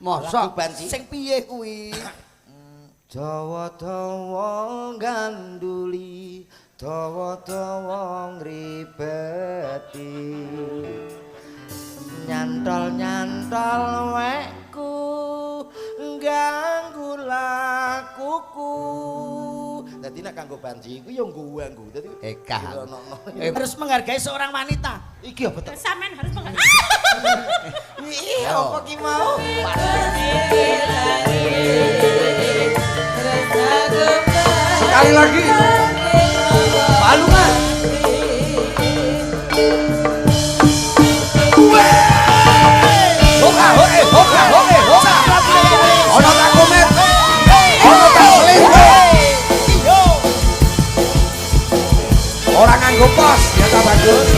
Mosok sing piye kuwi? Dawa-dawa ganduli, dawa-dawa ngribeti. Nyantol-nyantol wekku ganggu lakuku. Dadi nek kanggo banji iku ya nggo. Dadi Eka. Harus menghargai seorang wanita. Iki apa to? Sampean harus menghargai. Iya, apa ki mau? Sekali lagi. Balungan. Hoka, hoka. Ono tak komet. Ono tak selingkuh. Orang nganggo pos, ya ta bagus.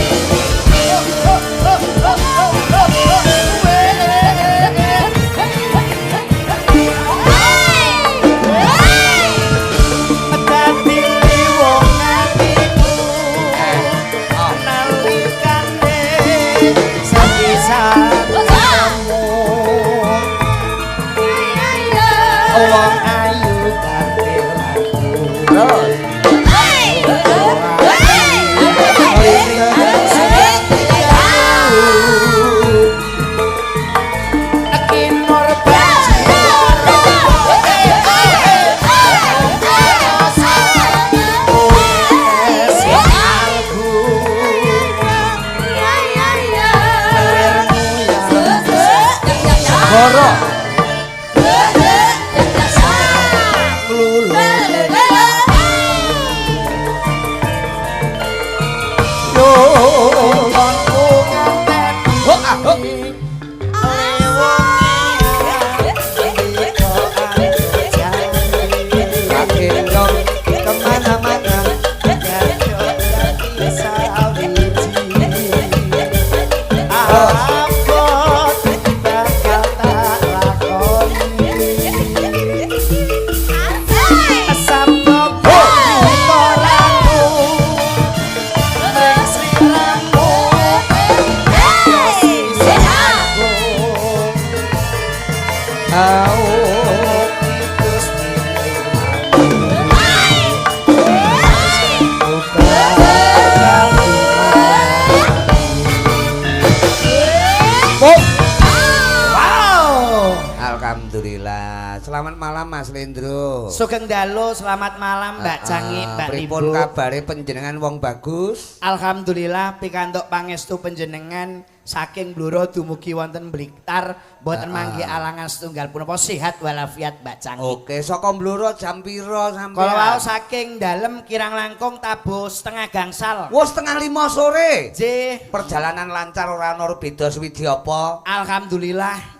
Alhamdulillah. Selamat malam Mas Lendro. Sugeng dalu, selamat malam Mbak Cangi, Mbak Pripun Libu. kabare panjenengan wong bagus? Alhamdulillah pikantuk pangestu panjenengan saking Bluro dumugi wonten Blitar boten mangke alangan setunggal punapa sehat walafiat Mbak Cangi. Oke, saka Bluro jam pira sampeyan? Kalau wau saking dalem kirang langkung tabuh setengah gangsal. Wes setengah 5 sore. Nggih. Perjalanan lancar ora ana beda suwiji apa? Alhamdulillah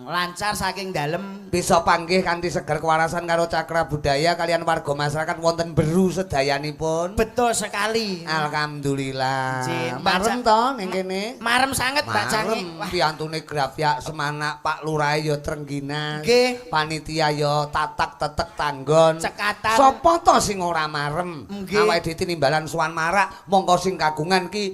lancar saking dalem. Bisa panggih kanthi seger kewarasan karo Cakra Budaya kalian warga masyarakat wonten Beru sedayanipun. Betul sekali. Alhamdulillah. Nggih, Marem to ning kene? Marem sanget Mbak Cangi. Marem piyantune Grafyak Semanak Pak Lurah ya Trengginas. Nggih. Panitia ya tatak tetek tanggon. Cekatan. Sopo to sing ora marem? Nggih. Awake dhewe tinimbalan suwan marak mongko sing kagungan ki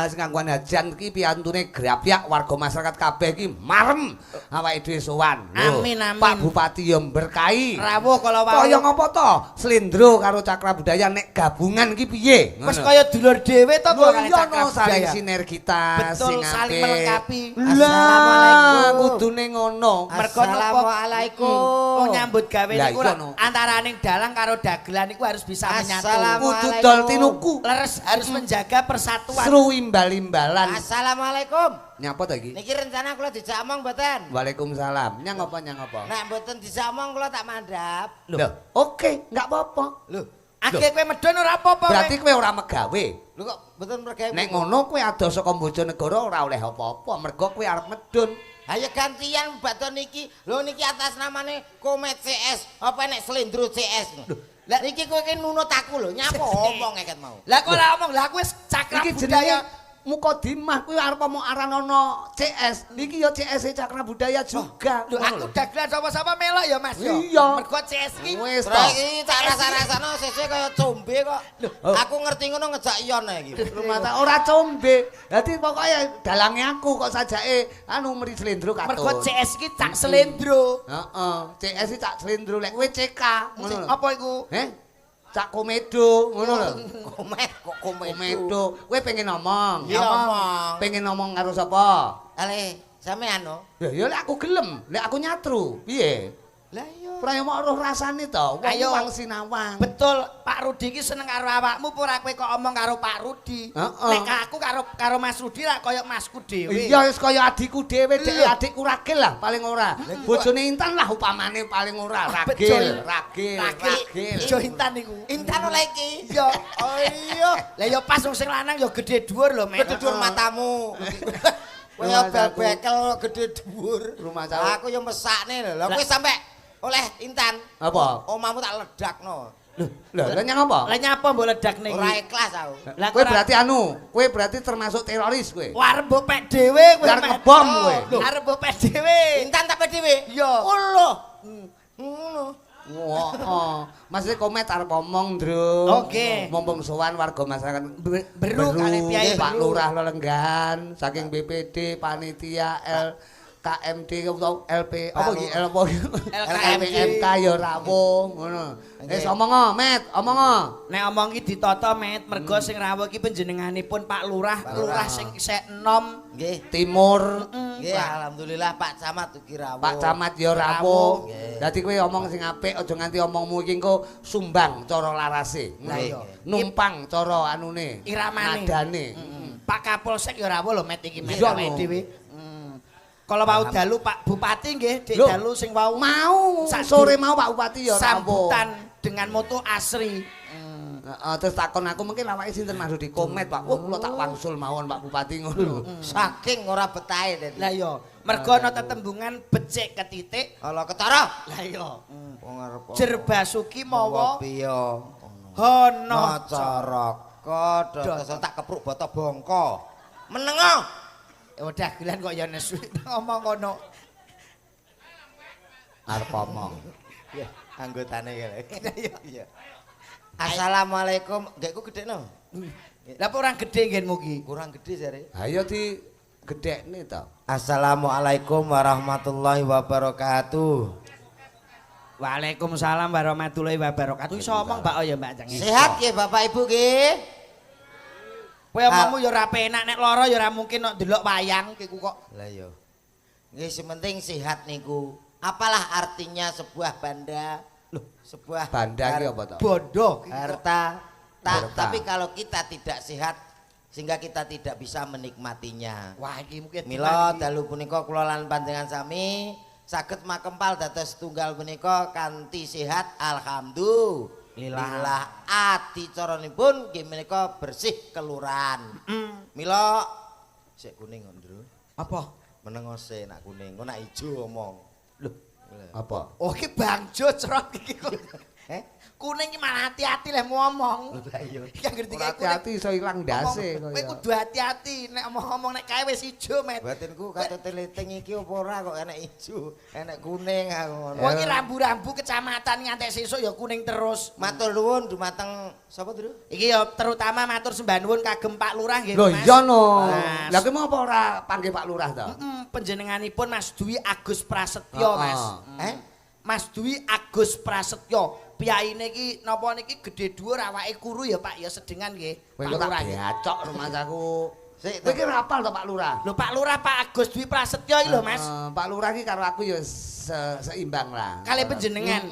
sing kagungan hajan ki piyantune Grafyak warga masyarakat kabeh ki marem. Awake dhewe sowan. Lho, Amin, amin. Pak Bupati ya berkahi. Rawuh kala wau. Kaya ngapa to? Slendro karo Cakra Budaya nek gabungan ki piye? Wis kaya dulur dhewe to kok Iya no saling sinergitas Betul, sing saling apik. melengkapi. Lah, Assalamualaikum. kudune ngono. Mergo Assalamualaikum. Oh nyambut gawe Lah, niku iya, no. antaraning dalang karo dagelan niku harus bisa menyatu. Kudu dol tinuku. Leres harus menjaga persatuan. Seru imbal-imbalan. Assalamualaikum. Nyapa to iki? Niki rencana kula dijak omong mboten? Waalaikumsalam. Nyang apa? Nek mboten dijak omong kula tak mandhap. Loh, oke, enggak apa-apa. Lho, Akeh kowe medhon ora apa-apa. Berarti kowe ora megawe. lho kok mboten mergawe. Nek ngono kowe ado saka Bojonegoro ora oleh apa-apa, mergo kowe arep medun. Ayo gantian baton niki. Lho niki atas namane Komet CS. Apa nek Slendro CS? Lah niki kowe ki nunut aku lho, nyapa omong eket mau. Lah kok ora omong, lah kowe wis Cakra Iki Budaya. Mukodimah kuwi arep mau aran ana CS. Niki ya CS Cakra Budaya juga. Lho aku dagelan sapa-sapa melok ya Mas yo. Iya. Mergo CS ki Wis to. Ora iki tak rasa-rasane sesuk kaya combe kok. Aku ngerti ngono ngejak iyon ae iki. Rumah tak ora combe. Dadi pokoke dalange aku kok sajake anu meri slendro katut. Mergo CS ki cak slendro. Heeh, CS iki cak slendro lek kowe CK ngono lho. Apa iku? Cak komedo ngono lho. Komet kok komet. Komedo. Kowe pengen ngomong. Iya omong. Pengen ngomong karo sapa? Ale sampean no. Ya lek aku gelem, lek aku nyatru. Piye? Lah iya. Ora yo roh rasane to. Ayo. Wong sinawang. Betul, Pak Rudi ki seneng karo awakmu apa ora kowe kok omong karo Pak Rudi. Heeh. Nek aku karo Mas Rudi ra kaya masku dhewe. Iya wis kaya adikku dhewe, dek adikku ragil lah paling ora. Bojone Intan lah upamane paling ora ragil. Ijo Intan niku. Intan oleh iki. Iya. Oh iya. Lah ya pas wong sing lanang ya gedhe dhuwur lho, Mek. Kedudur matamu. Kaya bel-bekel gede dhuwur. Rumah cawek. Aku yo mesakne lho. Lah kowe sampe oleh Intan. Apa? Omahmu tak ledakno. Lah nyang apa? Lah nyapa mbok ledakne iki? Ora ikhlas aku. Lah Kowe berarti kowe berarti termasuk teroris kowe. Wah arep mbok pek dhewe kowe. Arep Mek. ngebom kowe. Lho, arep mbok pek dhewe. Intan tak dhewe. Iya. Oh lho. Ngono. Wah, Mas komet arep omong, Ndro. Oke. Mumpung sowan warga masyarakat Beru kali Piai Pak Beru. Lurah Lelenggan saking BPD panitia KMD atau LP apa iki L apa iki? LKMK ya rawuh ngono. Wis omong Met, omong. Nek omong iki ditata Met, mergo sing rawuh iki panjenenganipun Pak Lurah, lurah sing isih enom. Nggih. Timur. Nggih, alhamdulillah Pak Camat ugi rawuh. Pak Camat ya rawuh. Nggih. Dadi kowe omong sing apik aja nganti omongmu iki engko sumbang cara larase. Lah iya. Numpang cara anune. Iramane. Nadane. Pak Kapolsek ya rawuh lho Met iki Met Iya, awake no. dhewe. Kalau mau dalu Pak Bupati nggih, Dik Loh, dalu sing wau Mau Sak sore mau Pak Bupati ya rawuh. sambutan dengan moto asri. Heeh, terus takon aku mungkin awake sinten Mas di komet Pak. Oh, kula tak wangsul mawon Pak Bupati ngono. Saking ora betahe dadi. Lah iya, mergo ana tetembungan becik ketitik. Ala ketara. Lah iya. Wong arep. Jer basuki mawa piya. hono. Caraka kesel tak kepruk bata bongko. Menengo. Udah gelan kok ya nesu ngomong ngono. Arep omong. Ya, anggotane kene. Iya. Assalamualaikum. Nggih ku gedhekno. Lah apa orang gedhe nggenmu ki? Kurang gedhe jare. Ayo di gedhekne to. Assalamualaikum warahmatullahi wabarakatuh. Waalaikumsalam warahmatullahi wabarakatuh. Iso omong Mbak ya Mbak Jang. Sehat nggih Bapak Ibu nggih? Kowe omongmu ya ora penak nek lara ya ora mungkin nek ndelok wayang kiku kok. Lah iya. Nggih sementing sehat niku. Apalah artinya sebuah banda? Loh, sebuah Banda ki apa to? Bodoh. harta. Harta. Tapi kalau kita tidak sehat sehingga kita tidak bisa menikmatinya. Wah iki mungkin Mila dalu punika kula lan panjenengan sami saged makempal dados tunggal punika kanthi sehat alhamdulillah. Lillah adicaranipun nggih menika bersih keluran. Mila sik kuning kok, Ndro. apa? Menengose nak kuning, kok nak ijo omong. Loh, Apa? oh iki bangjo cerot iki kok. Kuning iki malah hati-hati leh ngomong. Lah iya. Iki ngerti Ora kae kuning. hati-hati iso ilang ndase Kowe kaya. kudu hati-hati nek omong-omong nek kae wis ijo, Met. Batinku katut liting iki apa ora kok enek ijo, enek kuning aku ngono. Wong iki rambu-rambu kecamatan ngantek sesuk ya kuning terus. Matur nuwun dumateng sapa, Dru? Iki ya terutama matur sembah nuwun kagem Pak Lurah nggih, Lho Mas. iya no. Mas. Lah kowe apa ora panggil Pak Lurah to? Panjenenganipun Mas Dwi Agus Prasetyo, Mas. Mas Dwi Agus Prasetyo. Piyaine iki napa niki gedhe dhuwur awake kuru ya Pak ya sedengan nggih. Kowe Pak tak Lurah. diacok rumahku. Sik, Kowe ki rapal to Pak Lurah? Lho Pak Lurah Pak Agus Dwi Prasetyo iki lho Mas. Pak Lurah ki karo aku ya seimbang lah. Kali panjenengan.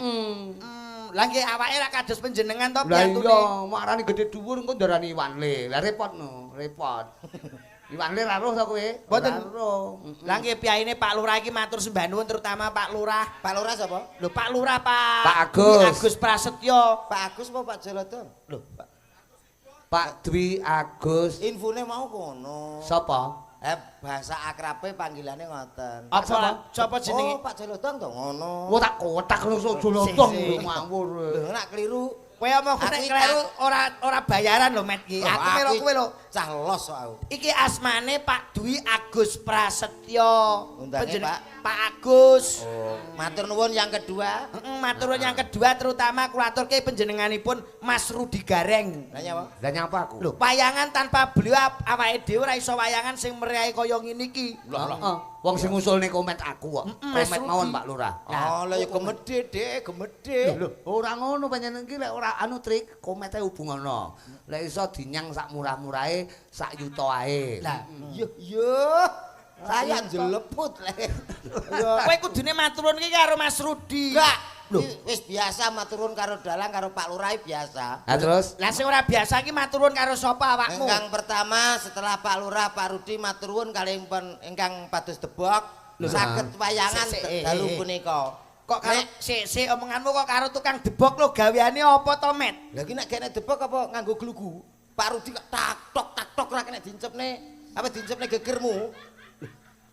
Lah nggih awake ra kados panjenengan to Lah piantune. iya, mak arani gedhe dhuwur engko ndarani Iwanle. Lah repot no, repot. Iwanle ra roh to kowe? Mboten. Ora roh. Lah nggih piyaine Pak Lurah iki matur sembah nuwun terutama Pak Lurah. Pak Lurah sapa? Lho Pak Lurah Pak. Pak Agus. Dwi Agus Prasetyo. Pak Agus apa Pak Jolodong? Lho Pak. Pak Dwi Agus Infone mau kono. sapa? Bahasa akrabe panggilannya ngoten. Apa sapa Oh, jenenge? Pak Jolodong to ngono. Wah tak kotak ngono jolotong Sih. ngawur. Lho nek kliru Kowe omong nek kleru ora bayaran lho Met iki. Aku melok kowe lho. Cah los aku. Iki asmane Pak Dwi Agus Prasetyo. Undange Pak Agus. Oh, matur nuwun yang kedua. Matur nuwun yang kedua terutama kula aturke panjenenganipun Mas Rudi Gareng. Lah nyapa? Lah nyapa aku? Lho, wayangan tanpa beliau awake dhewe ora iso wayangan sing meriah kaya ngene iki. Heeh. Wong sing ngusulne komet aku kok. Komet mawon Pak Lurah. Oh, lah ya gemedhe, Dik, gemedhe. Lho, ora ngono panjenengan iki lek ora anu trik komete hubungono. Lek iso dinyang sak murah-murahe sak yuta ae. Lah, Yo. Saya jeleput lek. kowe kudune maturun iki karo Mas Rudi. Enggak. Wis biasa maturun karo dalang karo Pak Lurah biasa. Lah terus Lah sing ora biasa iki maturun karo sapa awakmu? Ingkang pertama setelah Pak Lurah Pak Rudi maturun kalih ingkang pados debok saged wayangan dalu punika. Kok karo sik omonganmu kok karo tukang debok lho gaweane apa to, Met? Lah ki nek gene debok apa nganggo glugu? Pak Rudi kok tak tok ora kena dincepne apa dincepne gegermu.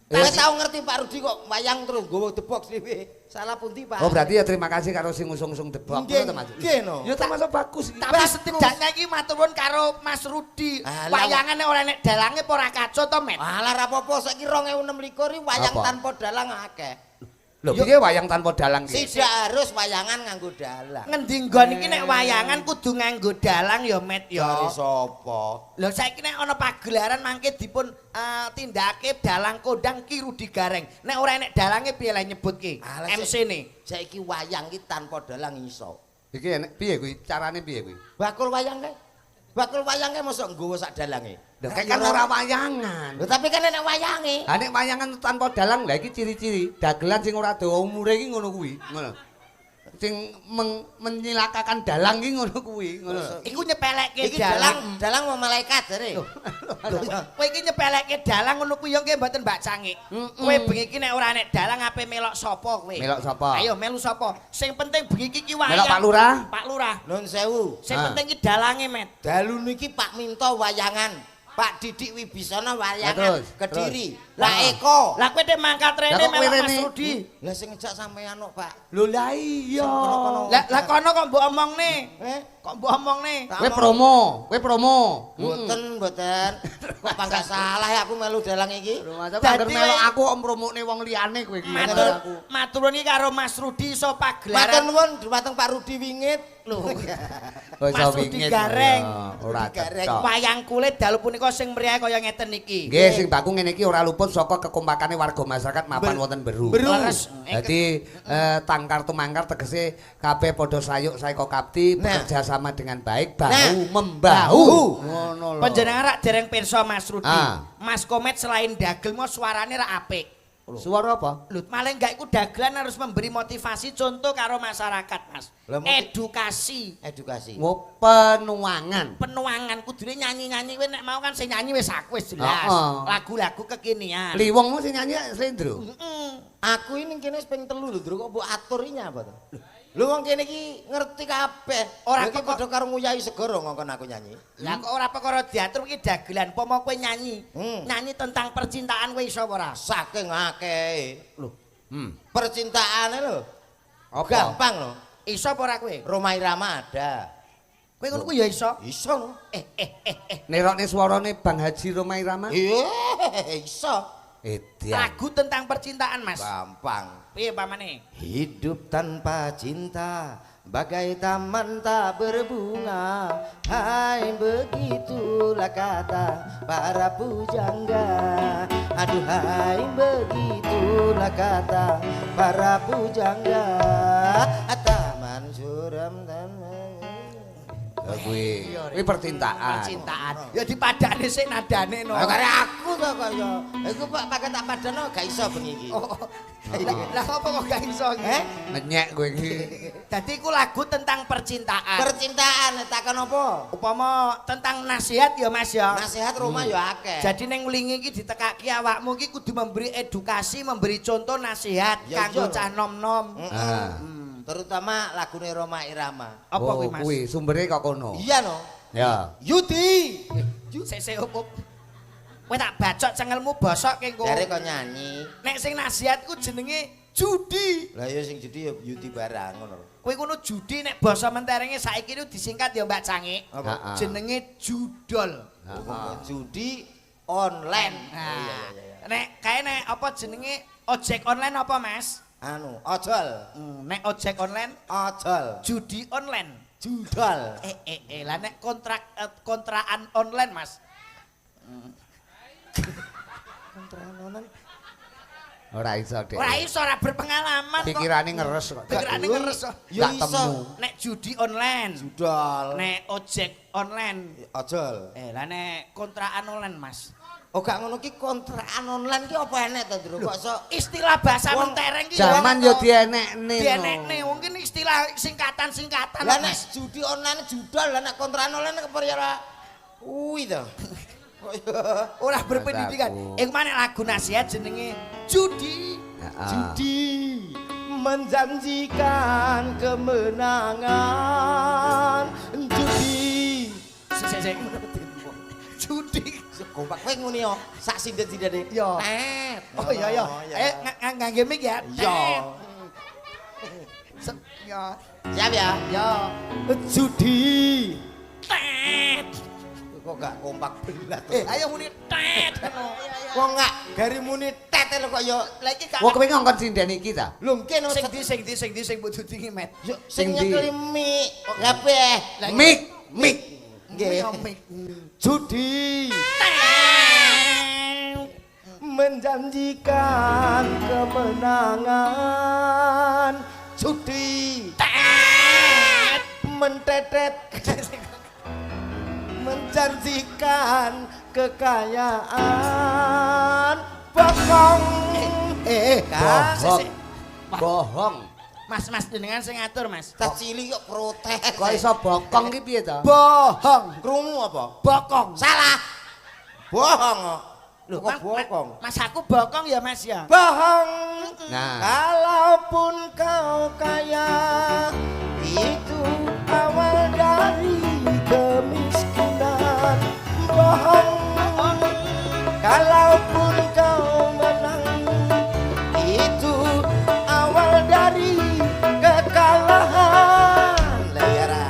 Kowe tau ngerti Pak Rudi kok wayang terus nggawa debok dhewe. Salah pundi, Pak? Oh berarti ya terima kasih karo sing ngusung-usung debok ngono termasuk. Nggih no. Ya termasuk bagus iki. Tapi setidaknya iki maturun karo Mas Rudi. Wayangane ora nek dalange apa ora kaco to, Met? Alah ra apa-apa saiki 2026 iki wayang Apa? tanpa dalang akeh. Lho piye wayang tanpa dalang iki? Tidak harus wayangan nganggo dalang. Ngendi nggon iki nek wayangan kudu nganggo dalang ya, Met ya. Dari sapa? Lho saiki nek ana pagelaran mangke dipun tindake dalang kondang Ki Rudi Gareng. Nek ora enek dalange piye lah nyebutke? Alah, MC-ne. Saiki wayang iki tanpa dalang iso. Iki enek piye kuwi? Carane piye kuwi? Bakul wayang kae. Bakul wayang kae mosok nggawa sak dalange. Lho kan ora wayangan. Lho tapi kan enek wayange. Ha nek wayangan tanpa dalang lha iki ciri-ciri dagelan sing ora dawa umure iki ngono kuwi, ngono. Sing menyilakakan dalang iki ngono kuwi, ngono. Iku nyepelekke Iki dalang. dalang mau malaikat jare. Kowe iki nyepelekke dalang ngono kuwi ya nggih mboten Mbak Cangik. Kowe bengi iki nek ora enek dalang ape melok sapa kowe? Melok sapa? Ayo melu sapa? Sing penting bengi iki wayang. Melok Pak Lurah? Pak Lurah. Nun sewu. Sing penting iki dalange, Met. Dalu niki Pak Minto wayangan. Pak Didik Wibisana wayangan terus, Kediri. terus. Lah Eko. Lah kowe te mangkat rene Lah kok kowe melok Mas rene? Rudi. Lah sing ngejak sampean kok, Pak. Lho lah iya. Lah kono kok mbok omongne? Eh? Kok mbok omongne? Kowe promo. Mboten. Kok pangkat salah ya aku melu dalang iki. Masa Dadi anggere melok kowe- aku om promokne wong liyane kowe iki. Maturun iki karo Mas Rudi iso Matur pagelaran. nuwun dumateng Pak Rudi wingit. Lho. Wis Mas Rudi Gareng. Ora Rudi Gareng. cocok. Wayang kulit dalu punika sing meriah kaya ngeten iki. Nggih, sing baku ngene iki ora luput saka kekompakane warga masyarakat mapan wonten Beru. Leres. Dadi tangkar tumangkar tegese kabeh padha sayuk saeka kapti bekerja sama dengan baik bahu membahu. Ngono lho. Panjenengan rak dereng pirsa Mas Rudi. Ah. Mas Komet selain dagel mau suarane rak apik. Suara apa? Lho, malah enggak iku dagelan harus memberi motivasi contoh karo masyarakat, Mas. Lah, Edukasi, Edukasi. Ngo penuangan. penuangan kudune nyanyi-nyanyi kowe nek mau kan sing nyanyi wis aku wis jelas. Heeh. Lagu-lagu kekinian. Liwongmu sing nyanyi Slendro. Aku ini kene wis ping 3 lho, Ndro, kok mbok atur iki apa to? Lho wong kene iki ngerti kabeh. Ora Ora iki kok- padha karo nguyahi segara ngongkon aku nyanyi. Lah kok ora perkara diatur iki dagelan, pomo kowe nyanyi. Hmm. Nyanyi tentang percintaan kowe iso apa ora? Saking akeh. Lho, Percintaane lho. Apa? Gampang lho. iso apa ora kowe? Roma Irama ada. Kowe ngono ku ya iso. Iso lho. Nerokne suarane Bang Haji Romai Rama. Iso. Edian. Lagu tentang percintaan, Mas. Gampang. Piye pamane? Hidup tanpa cinta bagai taman tak berbunga. Hai begitulah kata para pujangga. Aduh hai begitulah kata para pujangga. Taman suram taman. Kuwi percintaan. Percintaan. Ya dipadane sik nadane no. Lah kare aku to kaya. Iku Pak pakai tak padano gak iso bengi iki. Lah apa kok gak iso? Menyek kowe iki. Dadi iku lagu tentang percintaan. Percintaan takon apa? Upama tentang nasihat ya Mas ya. Nasihat rumah ya akeh. Jadi neng nglingi iki ditekaki awakmu iki kudu memberi edukasi, memberi contoh nasihat Ya, kanggo iya. cah nom-nom. Terutama lagune Roma Irama. Apa kuwi Mas? Kuwi sumbere kok kono. Iya no. Ya. Yudi. Sik opo. Kowe tak bacok cengelmu bosok kengko. Jare kok nyanyi. Nek sing nasihat ku jenenge Judi. Lah ya sing judi ya beauty barang ngono. Kowe ngono judi nek basa menterenge saiki itu disingkat ya Mbak Cangik. Apa? Jenenge judol. Judi online. Nah, nek kae nek apa jenenge ojek online apa Mas? Anu, ojol. Nek ojek online, Ojol. judi online. Judol. Lah nek kontrakan online Mas. Kontrakan online. Ora iso, Dek. Ora iso ora berpengalaman kok. Pikirane ngeres kok. Pikirane ngeres kok. Ya Gak iso. temu. Nek judi online, Judol. nek ojek online. Ojol. Lah nek kontrakan online Mas. Oh gak ngono ki kontrakan online ki apa enek to, Ndro? Kok iso Istilah bahasa Wong mentereng ki Zaman yo dienekne. dienekne mungkin istilah singkatan-singkatan. lah nek judi online judol, lah nek kontrakan online kepercaya kuwi to. Kok ya Ora berpendidikan. Iku maneh lagu nasihat jenenge judi. judi menjanjikan kemenangan. Judi. Sik. Judi. Kompak kowe ngene yo, sak sindet-sindete. Yo. Tet. Oh iya. Ngangge mic ya. Yo. Ya. Siap ya? Ya. Judi. Tet. Kok gak kompak belat. Ayo muni tet. Kok gak gari muni tet lho kok yo. Lah iki gak Wong kowe ngongkon sinden iki ta? Lho mungkin sing di sing mbok dudingi met. sing Sing di- nyekeli mik. Kabeh. Mik. Nggih. Judi menjanjikan kemenangan. Judi mentetet menjanjikan kekayaan. Bokong. Bohong. Mas jenengan sing ngatur, Mas. Tak cilik kok protes. Kok iso bokong ki piye to? Bohong. Krungu apa? Bokong. Salah. Bohong kok. Lho kok Mas- bokong? Mas aku bokong ya, Mas ya. Bohong. Nah. Kalaupun kau kaya, itu awal dari kemiskinan. Bohong. Kalaupun kau menang, itu awal dari kekalahan. Layara.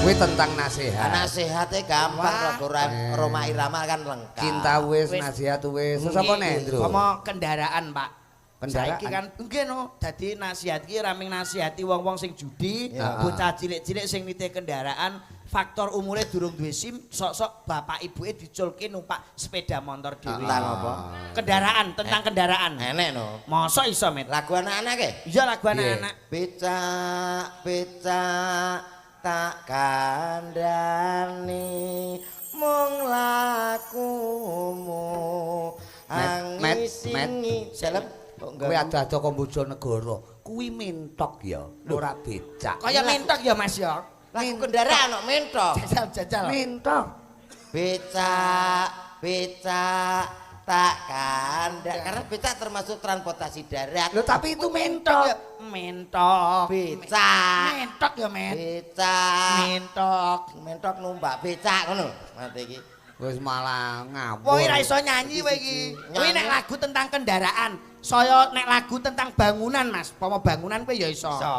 Kuwi tentang nasihat. Nasihatnya gampang, Roma Irama kan lengkap. Cinta wis, Wis. nasihat wis. Terus apa nek, Ndro? Sama kendaraan, Pak. Kendaraan. Saiki kan nggih no, dadi nasihat ki raming nasihati wong-wong sing judi, Ya. bocah cilik-cilik sing nitih kendaraan, faktor umure durung duwe SIM, sok-sok bapak ibuke diculke numpak sepeda motor dhewe. Tentang apa? Kendaraan, tentang kendaraan. Enek no. Mosok iso, Met? Lagu anak-anak ke? Iya lagu Piye? anak-anak. Becak tak kandhani mung lakumu angisingi seleb Kowe ada-ada kok Bojonegoro. Kuwi mentok ya, ora becak. Kaya mentok ya, Mas ya. lagu kendaraan kok mentok Jajal. Mentok. becak tak kandhani karena becak termasuk transportasi darat. Lho tapi itu mentok. Mentok. Becak. Mentok ya, Met. Becak mentok numpak becak ngono mate iki. Wis malah ngawur. Kowe ora iso nyanyi kowe iki. Kowe nek lagu tentang kendaraan, saya nek lagu tentang bangunan, Mas. Pama bangunan kowe ya iso. Iso.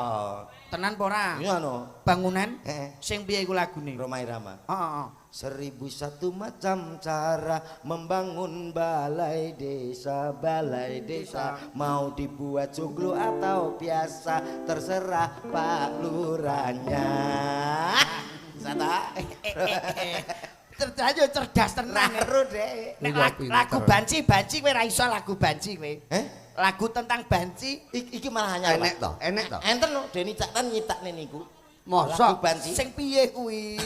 Tenan apa ora? Iya no. Bangunan Heeh. sing piye iku lagune? Roma Irama. Heeh. 1001 macam cara membangun balai desa mau dibuat joglo atau biasa terserah Pak Lurahnya. Sata. Terus cerdas tenan. Naru deh. Nek Iya, lagu pinter. banci kowe ora iso lagu banci kowe. Lagu tentang banci Iki malah hanya Enek to, enek to. Enten no Deni Caknan nyitakne niku. Mosok Lagu banci. sing piye kuwi?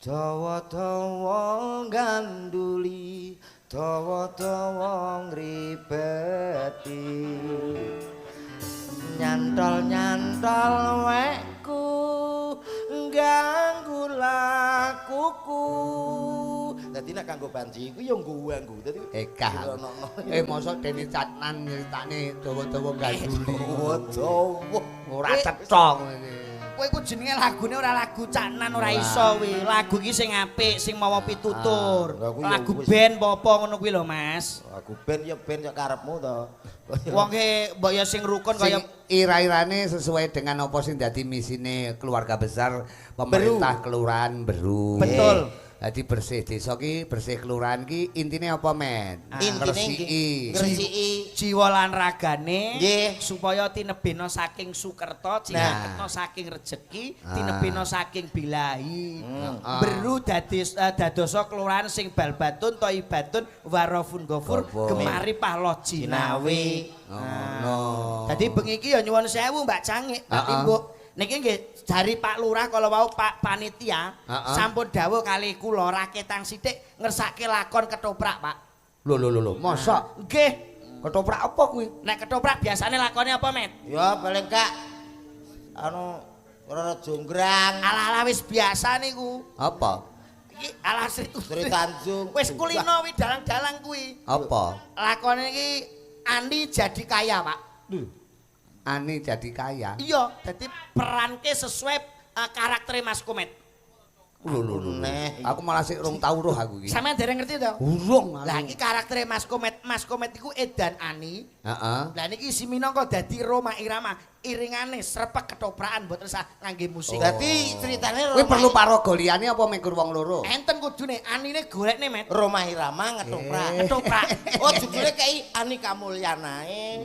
Dawa-dawa ganduli, dawa-dawa ngribeti. Nyantol-nyantol wekku, ganggu lakuku. Dadi nek kanggo banci iku ya nggo. Dadi Eka. ono-ono. Mosok Deni Catnan nyeritane dawa-dawa ganduli. Dawa-dawa. Ora cetha ngene. kowe iku jenenge lagune ora lagu canan ora iso kuwi. Lagu iki sing apik, sing mawa pitutur. Lagu band apa ngono kuwi lho, Mas. Lagu band ya band ya karepmu to. Wong e mbok ya sing rukun kaya ira-irane sesuai dengan apa sing dadi misine keluarga besar pemerintah kelurahan Beru. Betul. Dadi bersih desa ki, bersih kelurahan ki intine apa, Men? Intine ngresiki jiwa lan ragane nggih supaya tinebena saking sukerta, tinebena saking rejeki, tinebena saking bilahi. Beru dadosa kelurahan sing balbatun thaibatun warafun ghafur gemari pahlo jinawi. Ngono. Dadi bengi iki ya nyuwun sewu Mbak Cangik, Mbak Timbuk. Niki nggih dari Pak Lurah kala wau Pak Panitia sampun dawuh kali kula raketan sithik ngersake lakon ketoprak, Pak. Lho, mosok Nggih. ketoprak apa kuwi? Nek ketoprak biasane lakone apa, Met? ya paling gak anu ora jonggrang Ala-ala wis biasa niku. Apa? Iki ala Sri Tanjung wis kulino wi dalang-dalang kuwi. Apa? Lakone iki Andi jadi kaya, Pak. Ani jadi kaya. Iya, dadi peranke sesuai karakter Mas Komet. Lho. Aku malah sik rong tau roh aku iki. Sampeyan dereng ngerti to? Urung. Lah iki karakter Mas Komet. Mas Komet iku edan Ani. Heeh. Lah niki si minangka dadi Roma Irama, iringane srepek ketoprakan mboten usah ngangge musik. dadi ceritane Kuwi perlu paraga liyane apa mekur wong loro? Enten kudune Anine golekne Met. Roma Irama ngetoprak Ketoprak. oh judulnya kayak Anika Mulyanae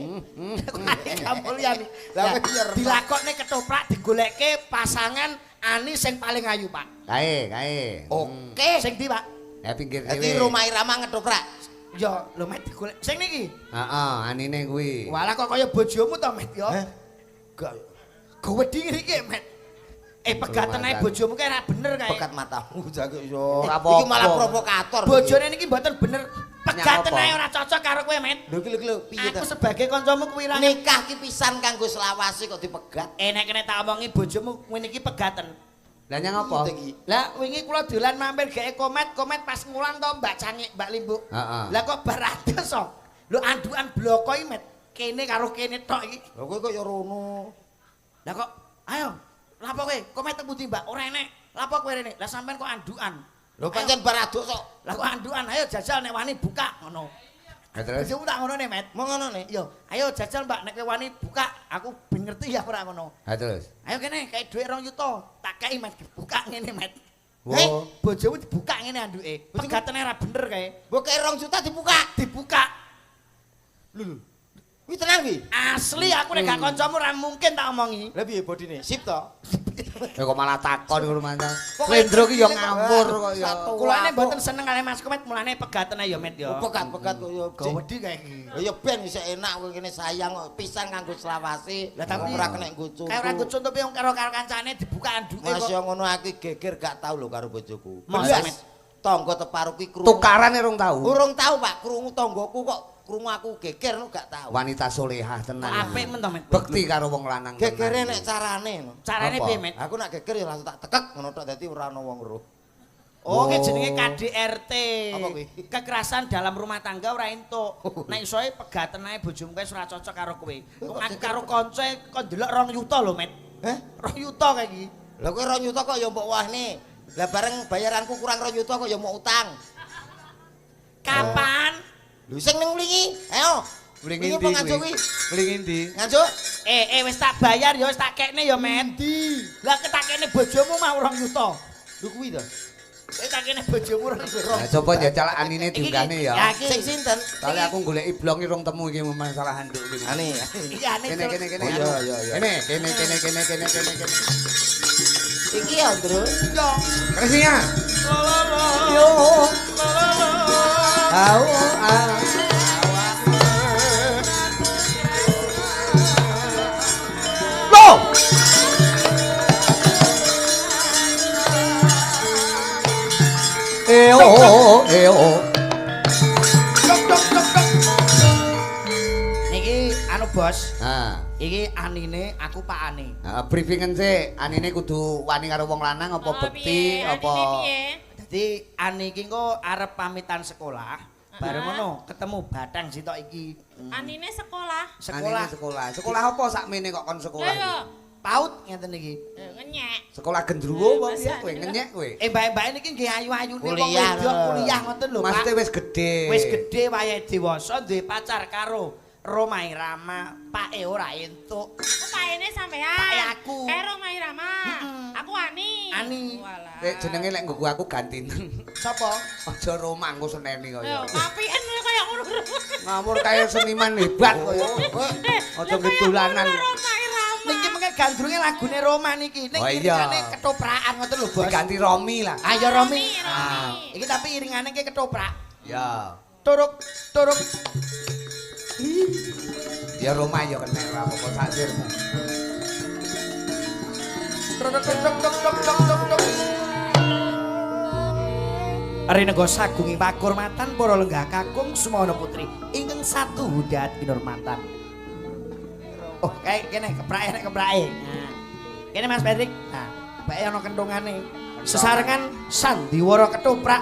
Anika Mulyani. Lah, Lah dilakokne ketoprak digolekke pasangan Ani sing paling ayu, Pak. Kae. oke Sing ndi, Pak? Ya pinggir dadi dhewe. Roma Irama ngetoprak Ya, lho Met digolek. Sing niki. Heeh, anine kuwi. Walah kok kaya bojomu to, Met ya. gak Gowedi iki, Met. Pegaten ae bojomu kae ora bener kae. pekat matamu jago yo Ora iki malah apa-apa. provokator Bojone niki mboten bener. Pegaten apa? ae ora cocok karo kowe, Met. lho iki lho piye Aku ta sebagai kancamu kuwi ra nikah ki pisan kanggo selawase kok dipegat enek kene tak omongi bojomu ngene iki pegaten. Lah nyang apa? Lah wingi kula dolan mampir gawe komet pas ngulang to Mbak Cangik, Mbak Limbuk. Heeh. Lah kok barates so. Lho andukan bloko iki, Met. Kene karo kene tok iki. lho kowe kok ya rono Lah kok ayo, lapo kowe? Komet tebuti, Mbak? Ora enek. Lapo kowe rene? Lah sampean kok andukan. lho pancen baraduk sok Lah kok andukan? Ayo jajal nek wani buka ngono. Ya terus Bojomu tak ngono nih, Met. mau ngono nih Yo, ayo jajal Mbak nek wani buka. Aku ben ngerti ya ora ngono. Ha terus. Ayo kene kayak dhuwit 2 juta. Tak kei Met dibuka ngene, Met. Wo. Bojomu dibuka ngene anduke. Pegatene ora bener kae. mbok kei 2 juta dibuka Dibuka. lho kuwi tenang iki Asli aku nek gak kancamu ora mungkin tak omongi. lha piye bodine sip to Ya kok malah takon ngono mantan. Lendro ki ya ngawur kok ya. Kulane mboten seneng kali Mas Komet, mulane pegatene ya, Met ya. pekat-pekat kok ya Gawedi kae iki. lho ya ben iso enak kowe kene sayang kok pisan kanggo selawase Lah tapi ora kena nggo contoh kayak ora nggo contoh piye karo kancane dibuka anduke Mas kok. yo ngono aku geger gak tau lho karo bojoku. Masa, Belas. Met? Tangga teparu ki krungu. Tukarane rong tau. Urung tau, Pak. Krungu tanggoku kok krungu aku geger no gak tau. Wanita solehah Kok tenan. apik men to, Met. Bekti karo wong lanang. Gegere tenan. nek carane no. Carane Apa? piye, Met? Aku nak geger ya langsung tak tekek ngono tok dadi ora ana wong weruh. Oh, ki jenenge KDRT. Apa kuwi? Kekerasan dalam rumah tangga ora entuk. Nek isoe pegaten ae bojomu kae ora cocok karo kowe. Kok aku karo koncoe kok ndelok 2 juta lho, Met. Heh? 2 juta kae iki. Lah kowe 2 juta kok ya mbok wahne. Lah bareng bayaranku kurang 2 juta kok ya mau utang. Kapan? Lho sing ning mlingi. Ayo. Mlingi Mlingi apa nganjuk kuwi? Mlingi ndi? Nganjuk? Wis tak bayar ya wis tak kekne ya, Met. Lah ketakene bojomu mau 2 juta. Lho kuwi to. Tak kene bojomu 2 juta. Nah, coba jajal anine diunggahne ya. Sing sinten? Kali aku goleki blong iki rong temu iki masalah handuk iki. Ani. Iki ane. Kene. Oh, iya. Kene. Iki ya, Ndro. Yo. Kresinya. Yo. Au. Loh. Niki anu Bos, Nah, iki anine aku pakane. briefingan sih, anine kudu wani karo wong lanang apa bekti apa Dadi Ani iki engko arep pamitan sekolah. Bareng ngono ketemu Batang sitok iki. Anine sekolah. Sekolah. Anine sekolah. Sekolah apa sakmene kok kon sekolah? Lah ya, PAUD ngeten iki. Ngenyek. Sekolah gendruwo apa piye kowe ngenyek kowe? Mbak-mbak niki nggih ayu-ayune wong Kuliah, wedok kuliah ngoten lho, Pak. Maksudnya wis gedhe. Wis gedhe wayahe dewasa duwe pacar karo Roma Irama, pake ora entuk. Paene sampean. Pake aku. Karo Mai Rama. Aku Ani. Ani. Walah. Jenenge lek nggo aku gantinen. Sapa? Aja Roma engko seneni kaya. Yo, kapien kaya ngono. Ngamur kaya seniman hebat kaya. Aja gedulanan. Mai Rama. Niki mengke gandrunge lagune Roma niki. Ning Oh, iya. iringane ketoprakan ngoten lho, Bos. Diganti Romi lah. Ayo Romi. Romi. Iki tapi iringane ki ketoprak. Ya. Turuk. Ya Roma ya kena ora apa-apa sakirmu. Arenego sagungi pakurmatan para lenggah kakung sumono putri ingkang satu hudat kinurmatan. Oh, kayak kene keprake nek keprake. Nah. Kene Mas Patrick. Nah, bae ana kentungane. Sesarengan sandiwara ketoprak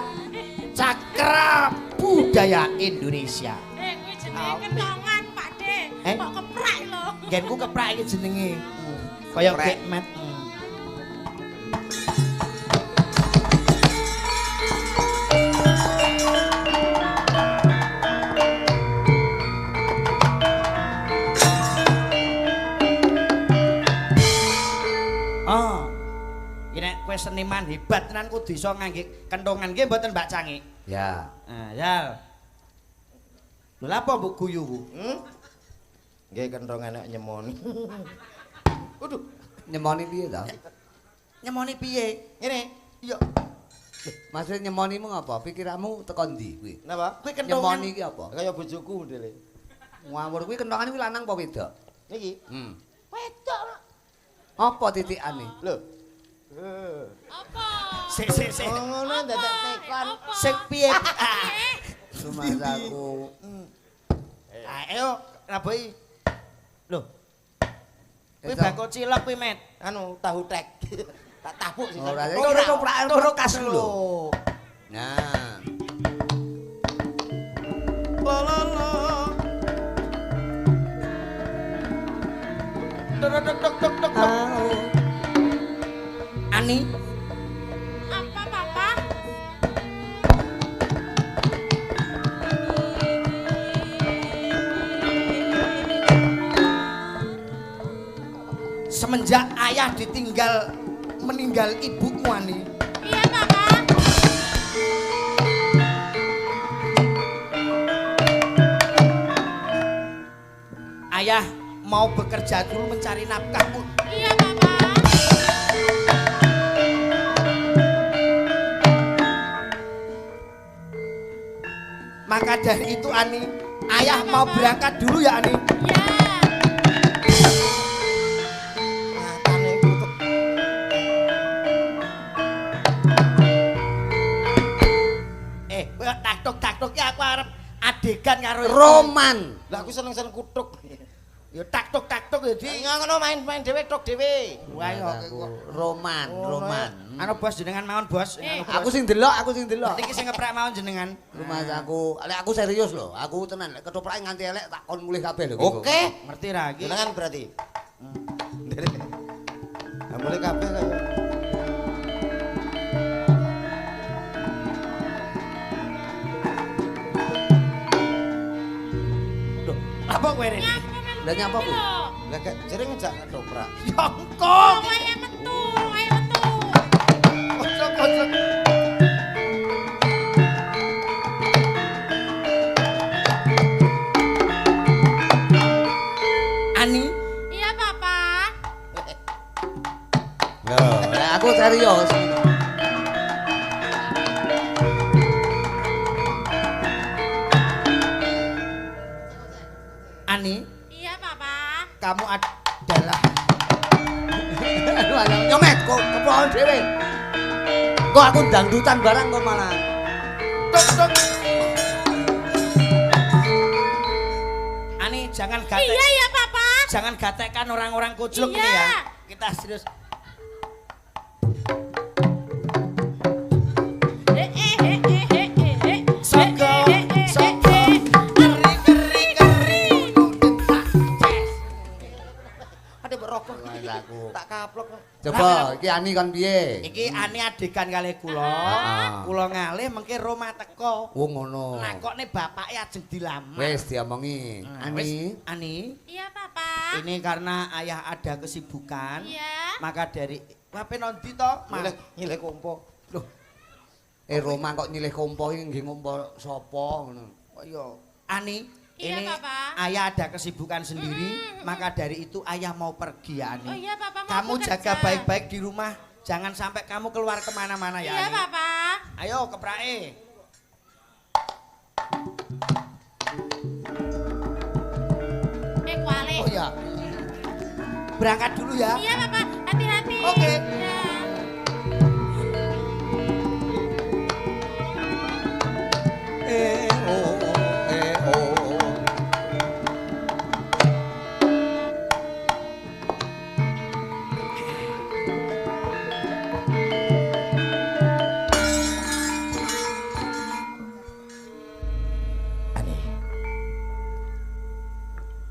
cakra budaya Indonesia. Kuwi jenenge kentongan, Pak De. Kok keprak lho. Genku keprak iki jenenge. Kaya gekmet. Oh. Iki nek kowe seniman hebat tenan kudu iso ngangge kentongan nggih mboten Mbak Cangi. Ya. Nah, Yal. Lho lha apa mbok guyu ku? Nggih kenthongane nyemoni. Waduh, Nyemoni piye ta? nyemoni piye? Ngene. Iya. Maksud nyemonimu ngapa? Pikiranmu teko ndi kuwi? Napa? Kuwi kentongan. Nyemoni iki apa? Kaya bojoku ndele. Ngawur kuwi kentongan kuwi lanang apa wedok? Niki. Wedok. Apa titikane? Lho. Apa? Sik. Oh, ngono dadak tekon. Sik piye? Sumasaku. Ayo, raboi. Lho. Kuwi Itu. bako cilok kuwi, Met. Anu tahu tek. Tak tapuk sih. Ora, Turu kas lho. Nah. Lololo. Dok. Ani, Apa, Papa? semenjak ayah meninggal ibumu Ani. Iya, Papa. Ayah mau bekerja dulu mencari nafkah. Iya, Papa. Maka dari itu Ani, ayah mau berangkat dulu ya Ani. Ya. Matane kutuk. Tak tok ya aku arep adegan karo Roman. Lah aku seneng-seneng kutuk. Ya tak tok ya di. Ngono main-main dhewe tok dhewe. Wah yo Roman. anu bos jenengan mawon bos. Aku sing delok. Niki sing ngeprak mawon jenengan. Rumahku, lek aku serius lho. Aku tenan lek ketoprake nganti elek tak kon mulih kabeh lho. Oke. Ngerti ra iki? Jenengan berarti. Lah mulai kabeh kaya. Loh, apa kowe rene? Lah nyapa ku? Lah gak jere ngejak ketoprak. Jongkok. Ayo metu, ayo metu. Kocok. Ani, Iya, Papa. Loh, lek aku serius. Ani, Iya, Papa. kamu adalah Nyomet kok kepohon dhewe. Kok aku dangdutan barang kok malah. tok. Ani, jangan gatek. Iya, iya, Papa. Jangan gatekkan orang-orang kucluk Iya. ini ya. Kita serius. Soko. Keri. awake mbok rokok. Aku. Tak kaplok. Coba iki Ani kon piye? Iki Ani adegan kalih kula. Kula ngalih mengke Roma teko. Oh ngono. Nakokne bapake ajeng dilamar. Wis diomongi. Wis, Ani. Ani. Iya, Papa. Ini karena ayah ada kesibukan. Iya. Maka dari wape nondi to? Nyilih kompo. Loh, Roma kok nyilih kompo iki nggih kompo sapa ngono. kok ya Ani, Iya, ini Papa. ayah ada kesibukan sendiri, maka dari itu ayah mau pergi ya Ani. Oh iya, Papa mau Kamu bekerja. jaga baik-baik di rumah, jangan sampai kamu keluar kemana-mana ya Iya, Ani. Papa. Ayo keprake. Kuali. Oh ya, berangkat dulu ya. Iya, Papa. Hati-hati. Oke. Ya. Oh.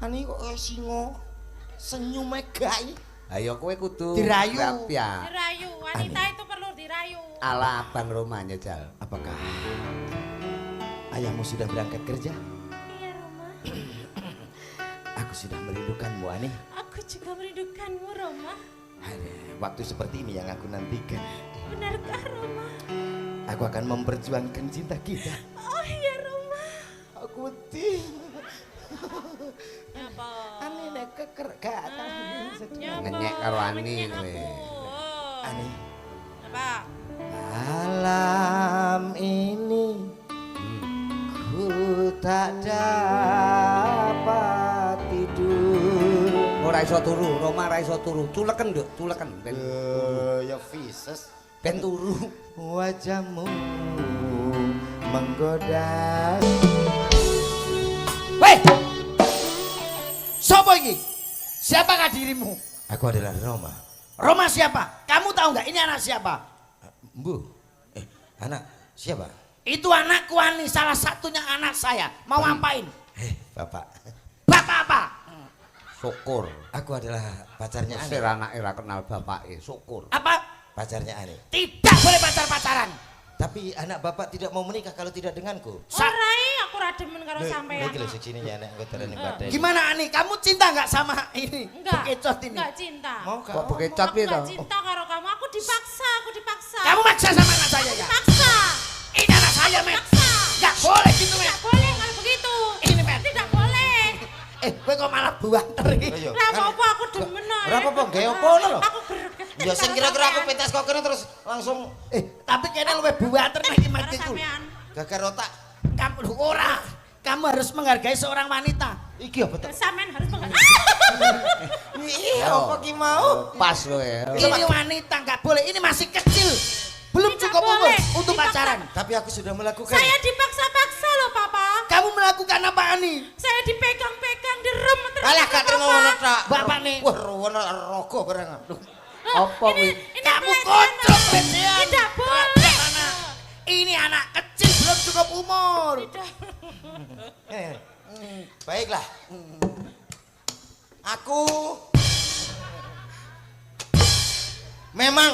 Ani kok kaya singa. Senyume gae. Ayo kowe kudu Dirayu. ya. Dirayu. Wanita itu perlu dirayu. Ala Abang Roma nyejal. Apakah ayahmu sudah berangkat kerja? Iya, Roma. Aku sudah merindukanmu, Ani. Aku juga merindukanmu, Roma. Waktu seperti ini yang aku nantikan. Benarkah, Roma? Aku akan memperjuangkan cinta kita. Oh iya, Roma. Aku wedi. Apa? Ani nek keker gak Ngenyek karo Ani kowe. Ani, Apa? malam ini ku tak dapat tidur. Ora iso turu, Roma ora iso turu. Culeken, Nduk, culeken. Ben Ya vises. ben turu. Wajahmu menggoda. Weh! Sopo iki? Siapakah dirimu? Aku adalah Roma. Roma siapa? Kamu tahu nggak ini anak siapa? Bu, anak siapa? Itu anakku Ani, salah satunya anak saya. Mau ngapain? Bapak. Bapak apa? Syukur. Aku adalah pacarnya Ani. Sir anake ra kenal bapake, syukur. Apa? Pacarnya Ani. Tidak boleh pacar-pacaran. Tapi anak bapak tidak mau menikah kalau tidak denganku. Ora, aku ra demen karo sampean. Lagi lho sini ya anak anggotaane badai. Gimana Ani? Kamu cinta nggak sama ini? Enggak. Bekecot ini. Enggak cinta. Mau Kok kau? bekecot Aku piye to? enggak cinta karo kamu. Aku dipaksa. Kamu maksa sama anak saya ya? Paksa. Ini anak saya, Met. Paksa. Nggak boleh gitu, Met. Tidak boleh kalau begitu. Ini, Met. Tidak boleh. Kowe kok malah buanter iki. Ayo. Lah apa aku demen ae. Ora apa-apa, gawe apa lho? Aku greget. Ya sing kira-kira aku pentas kok kene terus langsung Tapi kene luwih buanter nek iki Met Karo iku. sampean. gagar otak. Kamu lho, ora. Kamu harus menghargai seorang wanita. Iki apa to? Sampean harus mengerti. Iya, apa ki mau? Pas kowe. Ini wanita nggak boleh. Ini masih kecil. Belum Tidak cukup umur boleh. untuk Dipaksa. pacaran. Tapi aku sudah melakukan. Saya dipaksa-paksa loh, Papa. Kamu melakukan apa Ani? Saya dipegang-pegang, direm terus. Alah gak terima ngono tok. Bapak nih. Wah, rono rogo barang. Apa kuwi? Kamu pelecehan. kocok pelecehan. Tidak boleh. Mana? Ini anak kecil belum cukup umur. Baiklah. Aku memang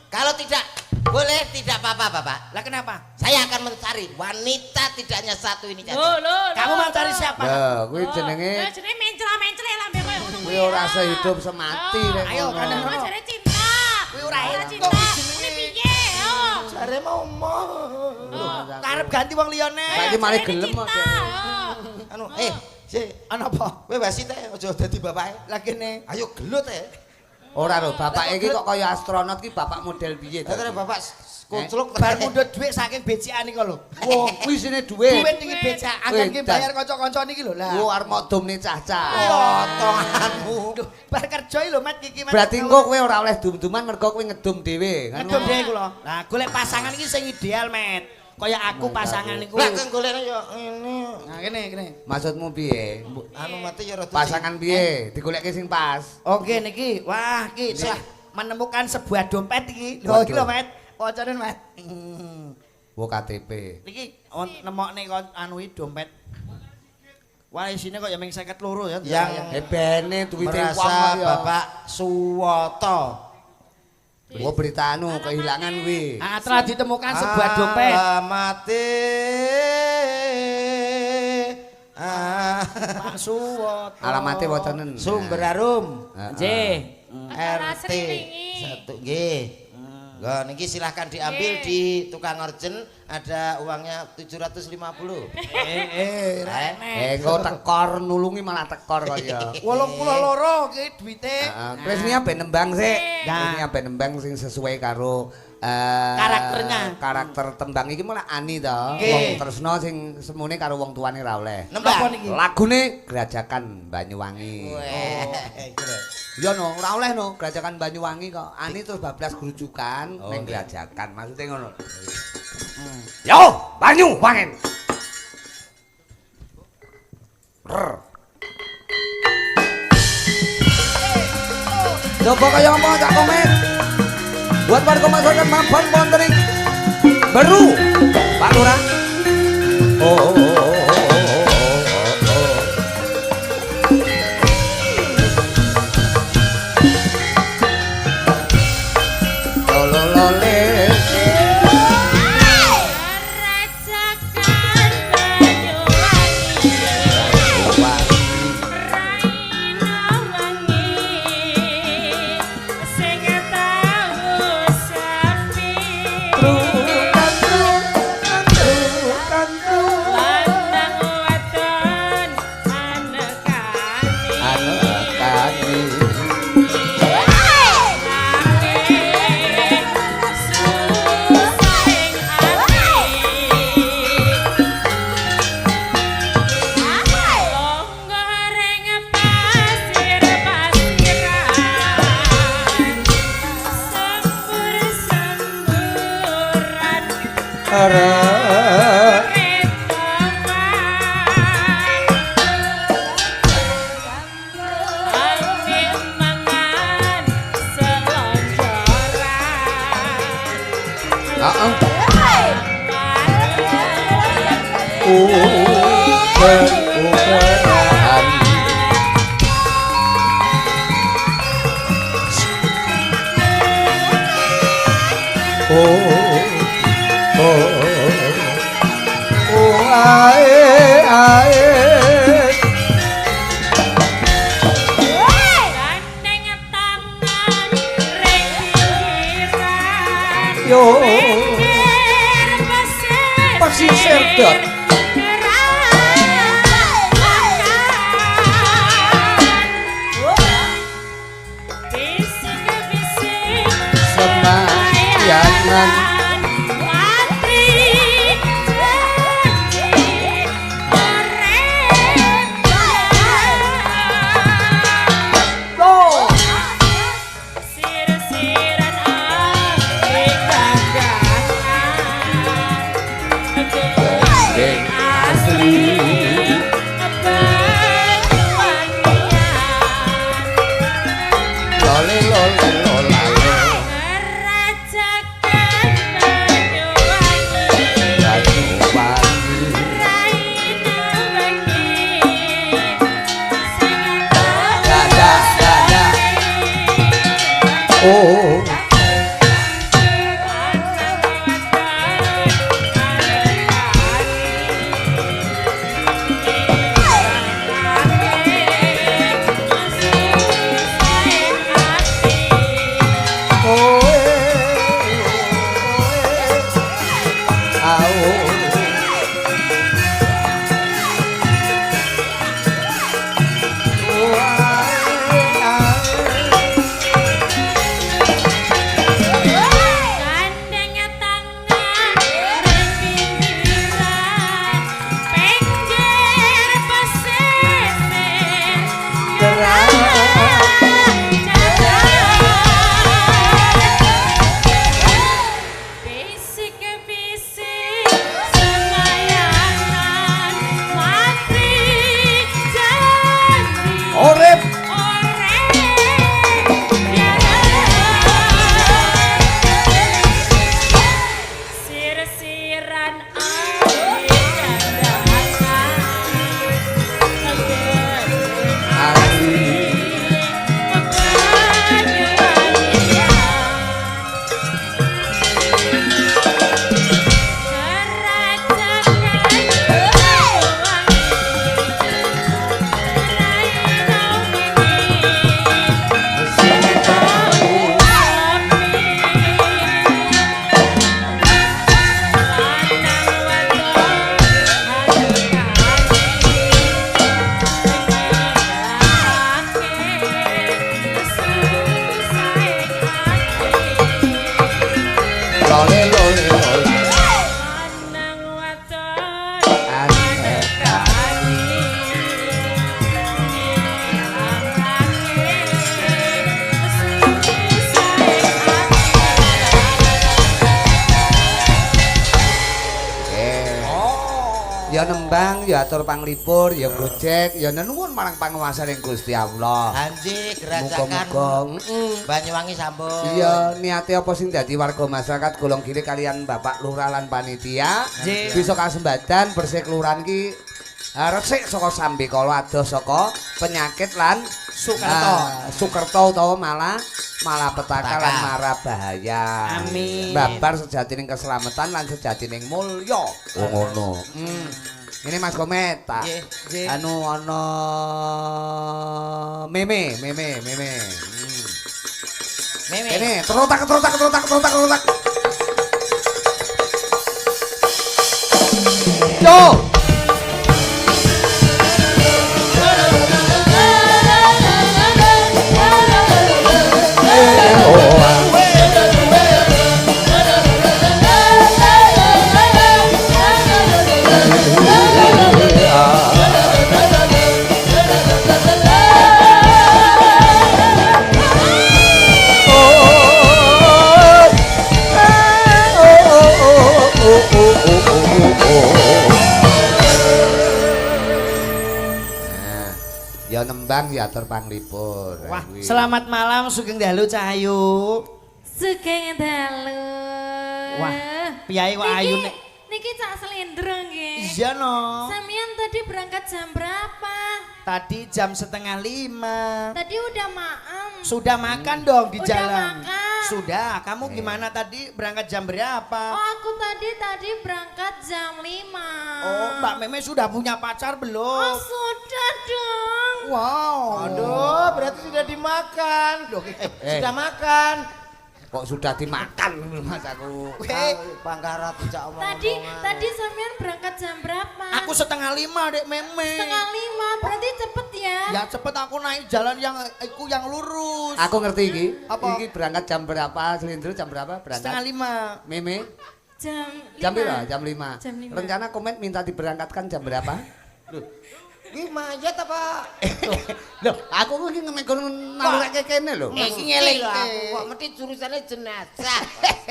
kalau tidak boleh tidak apa-apa, Bapak. Lah kenapa? Saya akan mencari wanita tidak hanya satu ini saja. Kamu mau cari siapa? Ya, kuwi jenenge Jenenge mencela-mencela lambe koyo ngono. kuwi ora sehidup semati nek Ayo, ngono. kadang- Oh, jare cinta. Kuwi ora enak. cinta. Kok jenenge? Ini piye? Oh. Jare mau Karep ganti wong liyane. Saiki malah Jare gelem cinta. kok. Oh. anu, si, Ana apa? kowe wasit ae aja dadi bapake. Lah kene. Ayo gelut Ora lho, bapak iki kok kaya astronot ki bapak model piye to? Terus bapak kucluk Bar mundut dhuwit saking becik iki lho. Wah, kuwi sine dhuwit. Dhuwit iki becak, anggen ki bayar kanca-kanca niki lho. Lah. Wo arep modumne cah-cah. potonganmu. Duh, bar kerja iki lho Mat iki Mat. Berarti engko kowe ora oleh dum-duman mergo kowe ngedum dhewe. kan? ngedum dhewe kula. Lah golek pasangan iki sing ideal, Met. Kaya aku pasangan iku. Lah kang golekne yo ngene. Nah, kene. Maksudmu piye? Anu mati ya rada Pasangan piye? Digoleki sing pas. Oke niki. Wah, iki telah menemukan sebuah dompet iki. Lho iki lho, Met. Pocone, Met. Wo KTP. Niki nemokne kon anu iki dompet. Walisine kok ya ming 52 ya. Yang bene duwite merasa wong ya. Bapak Suwoto. Oh berita anu kehilangan kuwi. Telah ditemukan sebuah dompet. Mati. Pak Suwoto. Alamate wonten. Sumber Harum. Nggih. RT 1 nggih. Lah niki silahkan diambil di tukang orjen ada uangnya 750. Engko tekor nulungi malah tekor kok ya. 82 ki duwite. Krisnia ben nembang sik. Krisnia ben nembang sing sesuai karo karakternya. Karakter tembang iki malah ani to. Wong tresno sing semune karo wong tuane ra oleh. Nembang niki? Lagune Grajakan Banyuwangi. Ya no, ora oleh no, Grajakan Banyuwangi kok. Ani terus bablas grujukan ning Grajakan, maksudnya ngono. Yo, Banyuwangi. Coba kaya apa Cak Komen? Buat warga masyarakat mapan wonten ing Beru, Pak Lurah. lolo lolo. Lanang wadon Anekani. Ya nembang, ya atur panglipur, ya gojek, ya nuwun marang panguwasaning Gusti Allah. Hanji gerajakan Muga-muga Banyuwangi sambung. iya niate apa sing dadi warga masyarakat golong gili kalian Bapak Lurah lan panitia Nggih. bisa kasembadan bersih kelurahan ki resik saka sambekala adoh saka penyakit lan Sukerto. Sukerto utawa malapetaka lan mara bahaya. Amin. Babar sejatining keselamatan lan sejatining mulya. Oh ngono. Ini Mas Komet tak. Nggih. Anu ana meme. Meme. Ini terotak. Yo. Ya nembang ya atur panglipur. Wah, selamat malam Sugeng Dalu Cahayu. Sugeng dalu. Wah, piye kok ayu nek. Niki Cak Slendro nggih. Iya no. Sampeyan tadi berangkat jam berapa? Tadi jam 4:30. Tadi udah maem. Sudah makan dong di Udah jalan. makan. Sudah. Kamu gimana tadi berangkat jam berapa? Oh, aku tadi berangkat jam 5. Oh, Mbak Meme sudah punya pacar Oh, belum? sudah dong. Wow. Aduh, berarti sudah dimakan. Loh, sudah makan. Kok sudah dimakan Mas aku. Pangkarat tidak omong-omongan. Tadi sampean berangkat jam berapa? Aku 4:30 Dek Meme. 4:30, berarti cepet ya? Ya cepet aku naik jalan yang lurus. Aku ngerti iki. Apa? Iki berangkat jam berapa? Selindro jam berapa berangkat? 4:30. Meme Jam pira? 5. Jam 5. Jam 5. Rencana Komet minta diberangkatkan jam berapa? Ini mayat apa? Loh, aku iki ngemegon nareke kene lho. Iki ngeling aku kok mesti jurusane jenazah.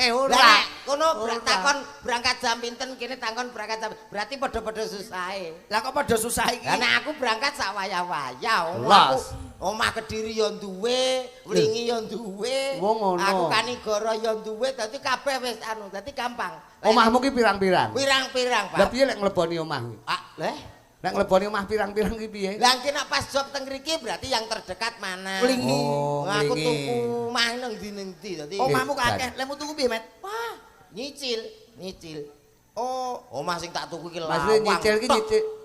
Ora. Lah, kono takon berangkat jam pinten kene takon berangkat jam. Berarti padha-padha susahe. Lah kok pada susah iki? Lah nek aku berangkat sak wayah-wayah. Las. Omah Kediri ya duwe, Wlingi ya duwe. Wong ngono. Aku Kanigoro ya duwe, dadi kabeh wis anu, dadi gampang. Omahmu ki pirang-pirang? Pirang-pirang, Lah Pak. piye lek ngleboni omah? Ah, leh. Lek ngleboni omah pirang-pirang ki piye? Lah engke nek pas job teng mriki berarti yang terdekat mana? Wlingi. Oh, Aku Wlingi. tuku omah nang ndi dadi. Omahmu kakeh, lemu tuku piye, Met? Wah, nyicil. Oh, Omah sing tak tuku iki lawang. Maksudnya nyicil ki tok.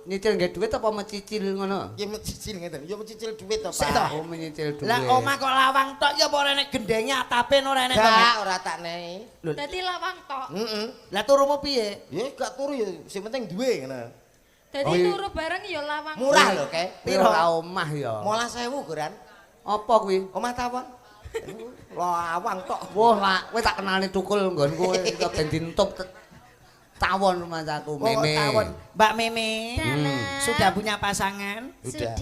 nyicil nggih duit apa mencicil ngono? Ya mencicil ngeten, ya mencicil duit to, Sik, Pak. toh. Oh menyicil duit. lah omah kok lawang tok ya apa ora enek gendenge atape ora enek to, Met? Gak ora tak nehi. Dadi lawang tok. Heeh. Lah turumu piye? Ya gak turu ya, sing penting duwe ngono. Dadi Oh, iya. turu bareng ya lawang. Murah lho, Kek. Piro ra omah ya? 15.000 Goran. Apa kuwi? Omah tawon. Lawang tok. Wah, lah kowe tak kenali tukul nggonku iso ben dintup tawon rumah aku Meme. Tawon. Mbak Meme Dalam. sudah punya pasangan? Sudah.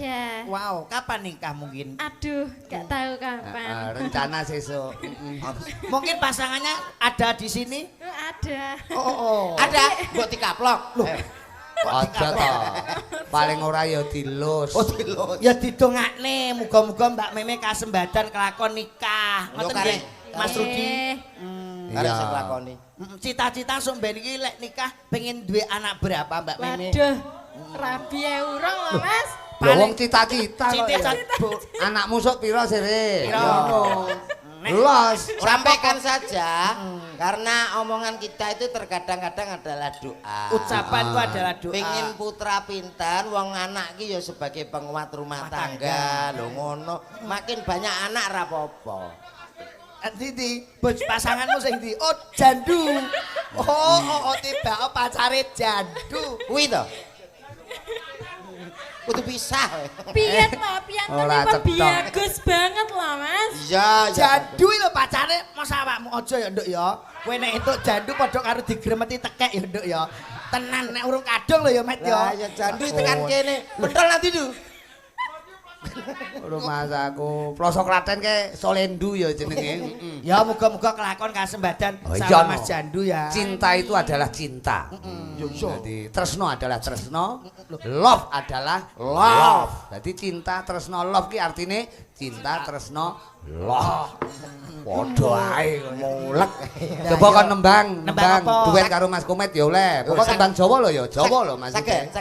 Wow, kapan nikah mungkin? Aduh, gak tahu kapan. Rencana sesuk. Mungkin pasangannya ada di sini? Ada. Oh. Ada, mbok dikaplok. Loh, Aja to. Paling ora ya dilus. oh dilot. Ya didongakne, muga-muga Mbak Meme kasembadan kelakon nikah. Yo, Ngoten karek. nggih, Mas Rudi. Arek Iya. sing lakoni. Cita-cita sok ben iki lek nikah pengen duwe anak berapa Mbak Meme? Waduh. Rabi urung lho, Mas. Lho wong cita-cita kok. ya. Cita-cita Bu. Anakmu sok pira sire? Piro? Ngono. Nek- Los. Sampaikan saja karena omongan kita itu terkadang-kadang adalah doa. Ucapan itu adalah doa. Pengin putra pintar, wong anak ki ya sebagai penguat rumah tangga. Lho ngono, makin banyak anak ra apa-apa. Ndi bos pasanganmu sing ndi? Oh, jandu. Oh, tiba pacare jandu. Kuwi to. kudu pisah. Piye to, piantune Ora kok cetok. bagus banget loh, Mas. Iya, Jandu lho pacare mos awakmu aja ya nduk ya. Kowe nek entuk jandu padha karo digremeti tekek ya nduk ya. Tenan nek urung kadung lho ya Met Lah ya. ya jandu tekan kene. Pentol nanti du. Rumah aku pelosok Klaten ke Solendu ya jenenge. Ya muga-muga kelakon kasembadan Oh, iya, sama Mas no. Jandu ya. Cinta itu adalah cinta. Jadi tresno adalah tresno, love adalah love. Jadi cinta, tresno, love ki artine cinta, tresno, love. Padha ae mulek. Coba kon nembang, Nembang apa? duet karo Mas Komet ya oleh. Pokok tembang Jawa lho ya, Jawa lho Mas. Saged.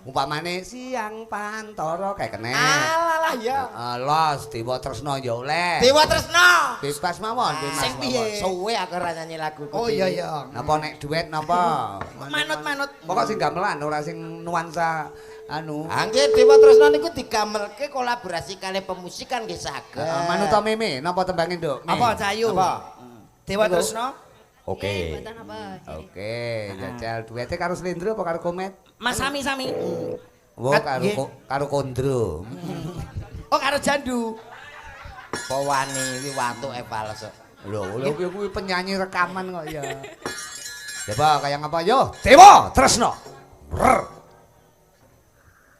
Umpamane siang pantoro kayak kene. Alah ya. Los Dewa Tresno ya oleh. Dewa Tresno. Bebas mawon, bebas Sing mawon. piye? Suwe aku ora nyanyi lagu. Oh iya iya. Napa nek duet napa? Manut-manut. Pokok sing gamelan ora sing nuansa anu. Angge Dewa Tresno niku digamelke kolaborasi kali pemusikan nggih saged. Manuta meme napa tembange, Nduk? Apa Cayu? Apa? Dewa Tresno? Oke. Mboten apa. Oke, jajal duete karo Slendro apa karo Komet? Mas sami-sami. Wo Nggih. karo Kondro. Oh karo Jandu. Powani iki watuke fals. Lho kuwi penyanyi rekaman kok ya. Coba kayak apa yo? Dewa Tresno. Rrr.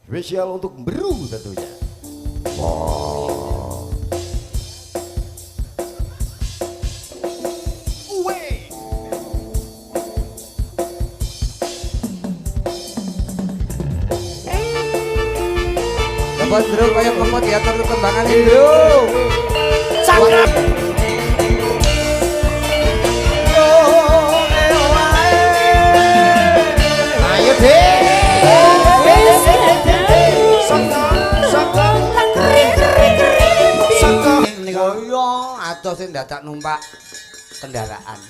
Spesial untuk Beru tentunya. Coba Ndro kaya apa diatur kembangan Ndro. Sakrap. Ayo deh. Oh iya, adoh sing dadak numpak kendaraan.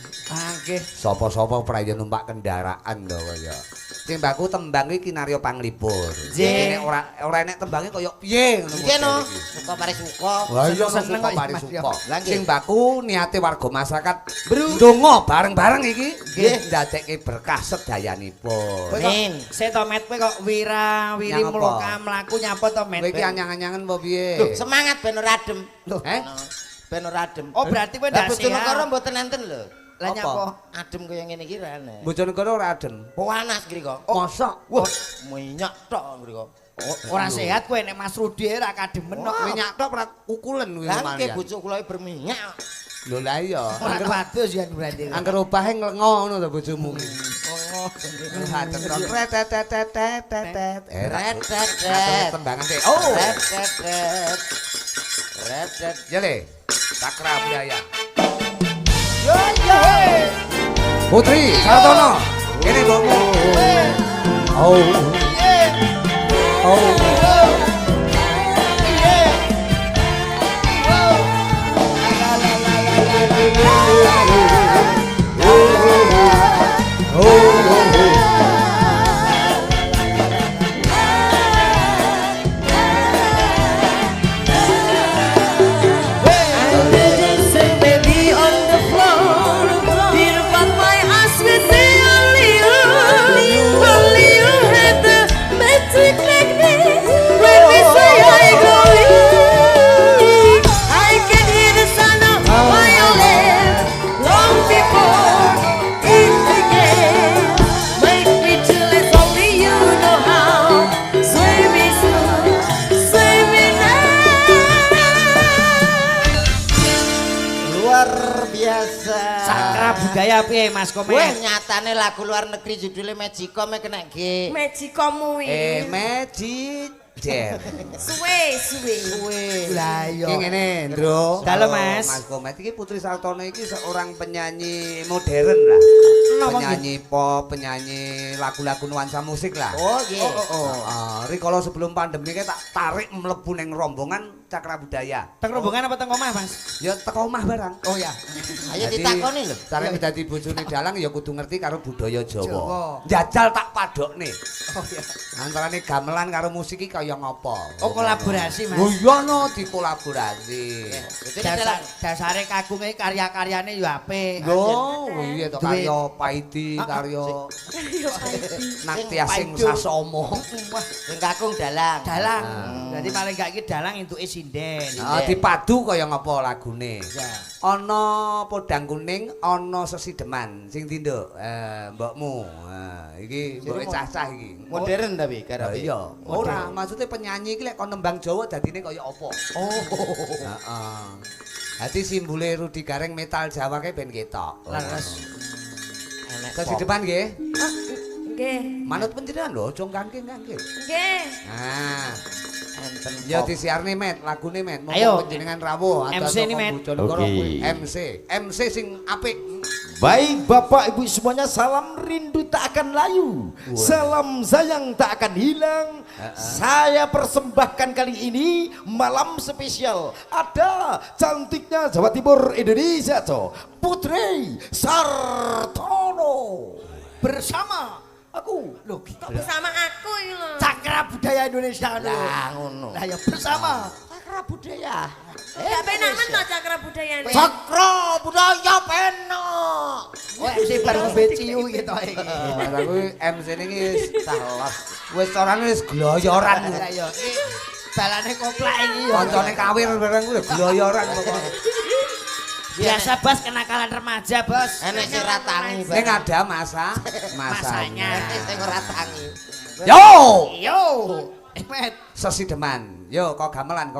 Nggih. Sapa-sapa prayo numpak kendaraan lho kaya. Sing mbakku tembang iki kinarya panglipur. Nggih. Nek ora enek tembange kaya piye ngono. Piye no? Suka pare suka. Wah iya Seneng suka kok, pari Mas, suka. ya. Lah, nggih. Sing mbakku niate warga masyarakat Bro. ndonga bareng-bareng iki Nggih. ndadekke berkah sedayanipun. Kowe Ning. kok Setomet kowe kok wiri Yang apa? mloka mlaku nyapa to Met? Kowe iki anyang-anyangan apa piye? Loh, semangat ben ora adem. Loh, Eh? ben ora adem. Oh berarti kowe Lah ndak Bojonegoro sehat. mboten enten lho. Lah Apa? nyapa? Adem kaya ngene iki ra ana. Bojonegoro ora adem. Panas griko. Mosok. Wah, minyak tok griko. Ora sehat kowe nek Mas Rudi ra kademen kok. Minyak tok ora ukulen kuwi Lah nggih malian. bojo kula iki berminyak. Lho lah iya. Ora wadus ya berarti. Angger obahe nglengo ngono to bojomu. Oh, Haceton retetetetetetet. Retetet. Tembangan teh. Oh. Retetet. Retet. Ya le. Sakra budaya. Yo yo. Putri Sartono. Kene mbokmu. Oh. Oh. Baby on the floor, dear, but my eyes will say only you have the magic like this. When we say I go in, I can hear the sound of violin long before it began. Make me till it's only you know how. Sway me soon, sway me now. Luar biasa. Sakra budaya piye Mas Wah, Komen? nyatane lagu luar negeri judulnya Magicom e kena G. Magicom kuwi. Magic Jam. Suwe. Lah Iki iya. ngene, Ndro. Halo, Mas. Mas Komet iki Putri Sartono iki seorang penyanyi modern lah. Napa Penyanyi pop, penyanyi lagu-lagu nuansa musik lah. Oh, nggih. Rikala sebelum pandemi ki tak tarik mlebu ning rombongan Cakra Budaya. Teng rombongan apa teng omah, Mas? Ya teko omah barang. Oh ya. Ayo Jadi, ditakoni lho. Carane dadi bojone dalang ya kudu ngerti karo budaya Jawa. Jawa. Njajal tak padokne. Oh ya. Antarane gamelan karo musik iki kaya ngopo? Oh kolaborasi, Mas. Oh iya no dikolaborasi. Dasare kagunge karya-karyane ya apik. Yo, iya to Duit. karya Paidi, karya Natya Sing Paido. Sasomo. Sing kakung dalang. Dalang. Jadi paling gak iki dalang entuke sinden. Ah, dipadu kaya ngapa lagune. Ya. Ana podang kuning, ana sesideman sing tinduk mbokmu. Iki mboke cah-cah iki. Modern tapi Lah karaoke. iya, ora maksudnya penyanyi iki lek kon nembang Jawa dadine kaya apa? Oh. Heeh. Dadi simbole Rudi Gareng metal Jawa ke ben ketok. Leres. Enek Sesideman nggih. Nggih. Manut panjenengan lho, aja kangking. Nggih. Nah, enten ya pop. disiarne met, lagune met. Ayo. Panjenengan rawuh MC ini, Met. Oke. MC sing apik. Baik Bapak Ibu semuanya, salam rindu tak akan layu, salam sayang tak akan hilang. Saya persembahkan kali ini malam spesial. Ada cantiknya Jawa Timur Indonesia toh, Putri Sartono bersama aku loh, Kok bersama aku iki lho. Cakra Budaya Indonesia lho. Lah ngono. Lah ya bersama. Cakra budaya. Gak penak men to Cakra Budaya ini. Cakra budaya penak. Oh MC bareng beciu gitu iki. Lah kuwi MC niki wis Salah. wis orane wis gloyoran. Lah ya iki balane koplak iki ya. Kancane kawir bareng kuwi gloyoran pokoke. Biasa Bos kenakalan remaja, Bos. Enek sing ratangi Sing ada masanya. Enek sing ora tangi. Yo! Yo. Met. Sesideman. Yo kok gamelan.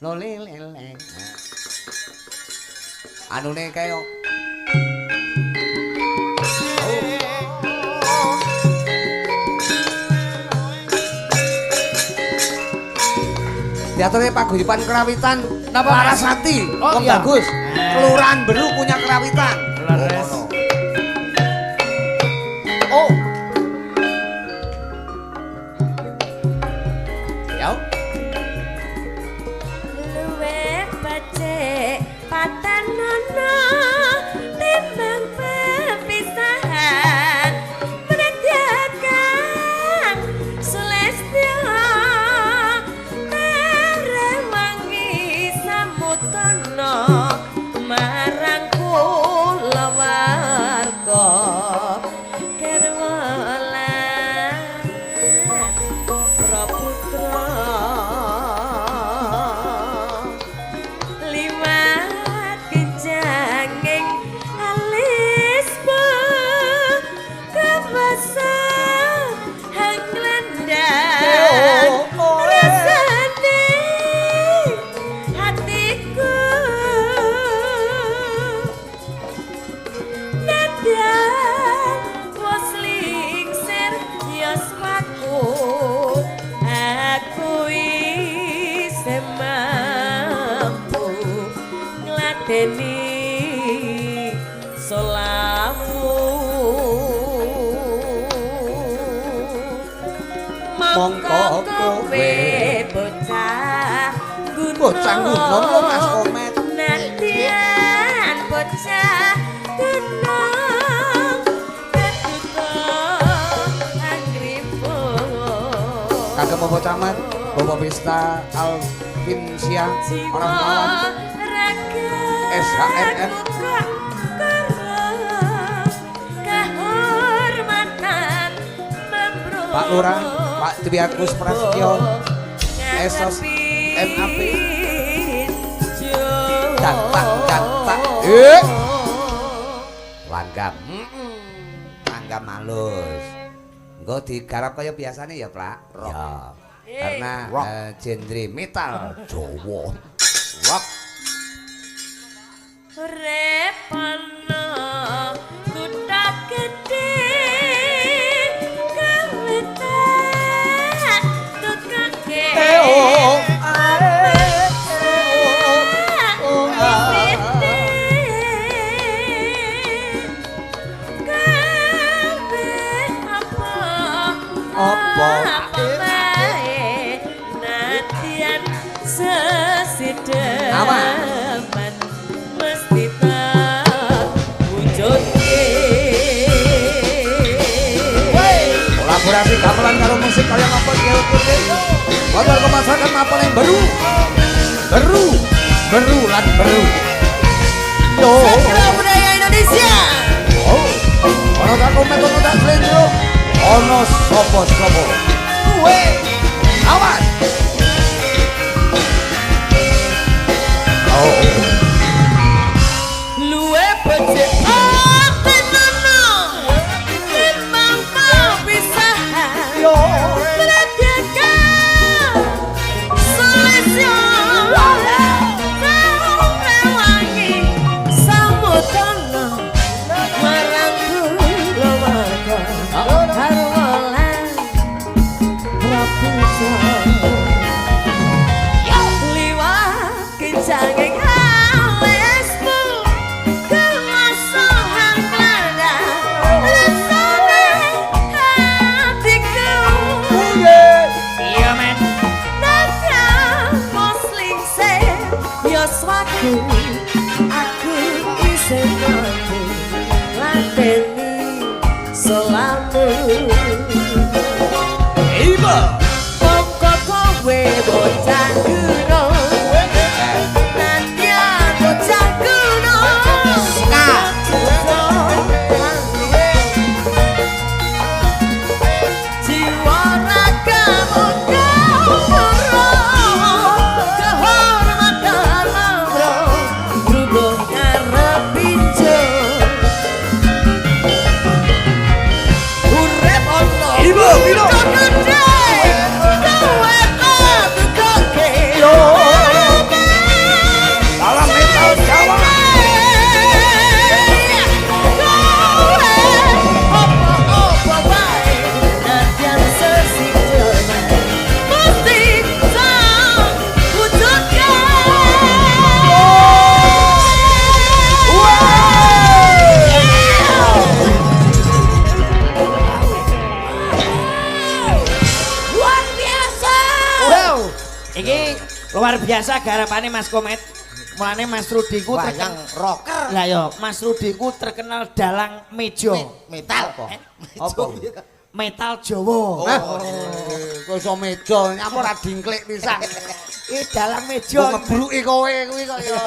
Lo lele. Anune kaya Teaternya Paguyuban Kerawitan Napa, Mas? Larasati. Oh, Wong iya. bagus. Kelurahan Beru punya kerawitan. Leres. Oh. Ya. Luwe becik patenono timbang pepisahan menegakkan Sulestyo terewangi samutono marang kula warga kerwalan praputra liwat kenjanging alis kebasa hanglendang rasane hatiku nadyan was lingsir yaswaku aku isih mampu ngladeni solamu Mongko kowe bocah gunung Bocah gunung lho, Mas Komet. Nadyan bocah gunung keduta angripo Kagem Bapak Camat, Bapak Pesta Alvinsia orang Malang. SHMM. Kehormatan Pak Lurah, Pak Triakus Prasetyo, Esos MAP. Jantak. Langgam. Langgam halus. Engko digarap kaya biasane ya, Plak. Ya. Karena genre metal Jawa. Rock. Repana kutha gedhe kawetan tukake kabeh apa kalian mapel kieu-kieu. Motor kemasakan mapel yang baru. Beru lan beru. Yo. Sastra budaya Indonesia. Oh. Ono tak komen ono tak selendro. Ono sopo-sopo. Kuwe. Awas. Oh. Luwe becik ati nono. Timbang perpisahan. Yo. Beratiakan solusi. Kau rewangi samudana marang kula warga. Harwalan Praputra. Liwat kencanging alismu kemasahan melanda rasane hatiku. Iya men. Nada moslingse yoswaku aku isih mampu lateni selamu. Iba. Mongko kowe bocah kuno Nadia bocah kuno Jiwa ragamu kau kehormatan mamro berubah ngarep pinjo urep ono Ibu, Ibu. Salam metal Jawa. Luar biasa. Wow. Iki luar biasa garapane Mas Komet. Mulane Mas Rudi ku Wayang rocker. Lah yo, Mas Rudi ku terkenal dalang meja. Metal apa? Apa? Metal Jawa. Kok iso meja nyapa ora dingklik pisan. Iki dalang meja Kok ngebruki kowe kuwi kok ya.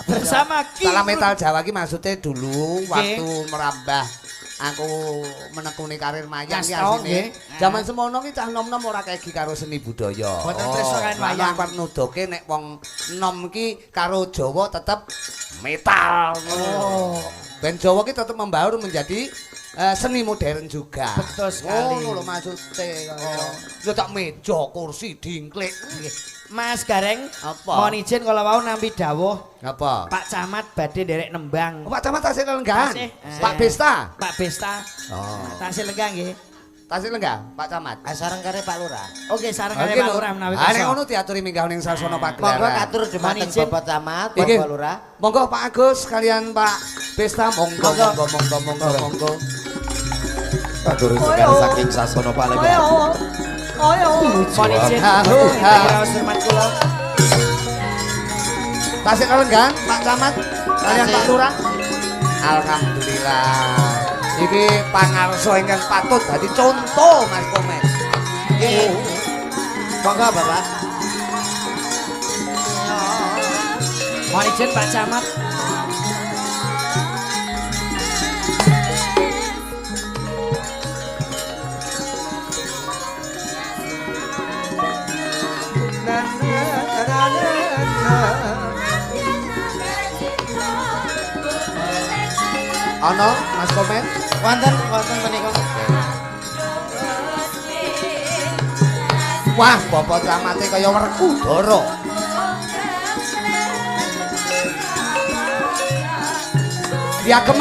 bersama Ki. Salah metal Jawa ki maksudnya dulu Nggih. waktu merambah aku menekuni karir mayang ki Kastong, asine. nggih. Zaman semono ki cah nom-nom ora kegi karo seni budaya. Boten tresno kan wayang. Aku nuduhke nek wong nom ki karo Jawa tetep metal. Oh. Ben Jawa ki tetep membaur menjadi seni modern juga. Betul sekali. Oh, lho maksudnya. Yo tak meja, kursi, dingklik. Mas Gareng, Apa? mohon izin kalau mau nampi dawuh Apa? Pak Camat badhe derek nembang. Oh, Pak Camat tasih lenggan. Tasih. Pak Besta. Pak Besta. Oh. Tasih lenggang nggih. Tasih lenggan, Pak Camat. Sareng kare Pak Lurah. Oke, sareng Oke, kare Pak lho. Lurah menawi Ah, nek kersa. ngono diaturi minggah ning sasana Monggo pagelaran. katur dumateng Mohon izin. Bapak Camat, Iki. Bapak Lurah. Monggo Pak Agus kalian Pak Besta monggo monggo. Katur sekali saking sasana Palembang. Mohon izin. Halo, Kira hormat kula. Tasik lenggan Pak Camat kalian Tasik. Pak Lurah. Alhamdulillah. Iki pangarso ingkang patut dadi contoh Mas Komet. Nggih. Monggo Bapak. Mohon izin Pak Camat. Ono Mas Komet. Wonten menika. Wah, Bapak Camate kaya Werkudara. Diagem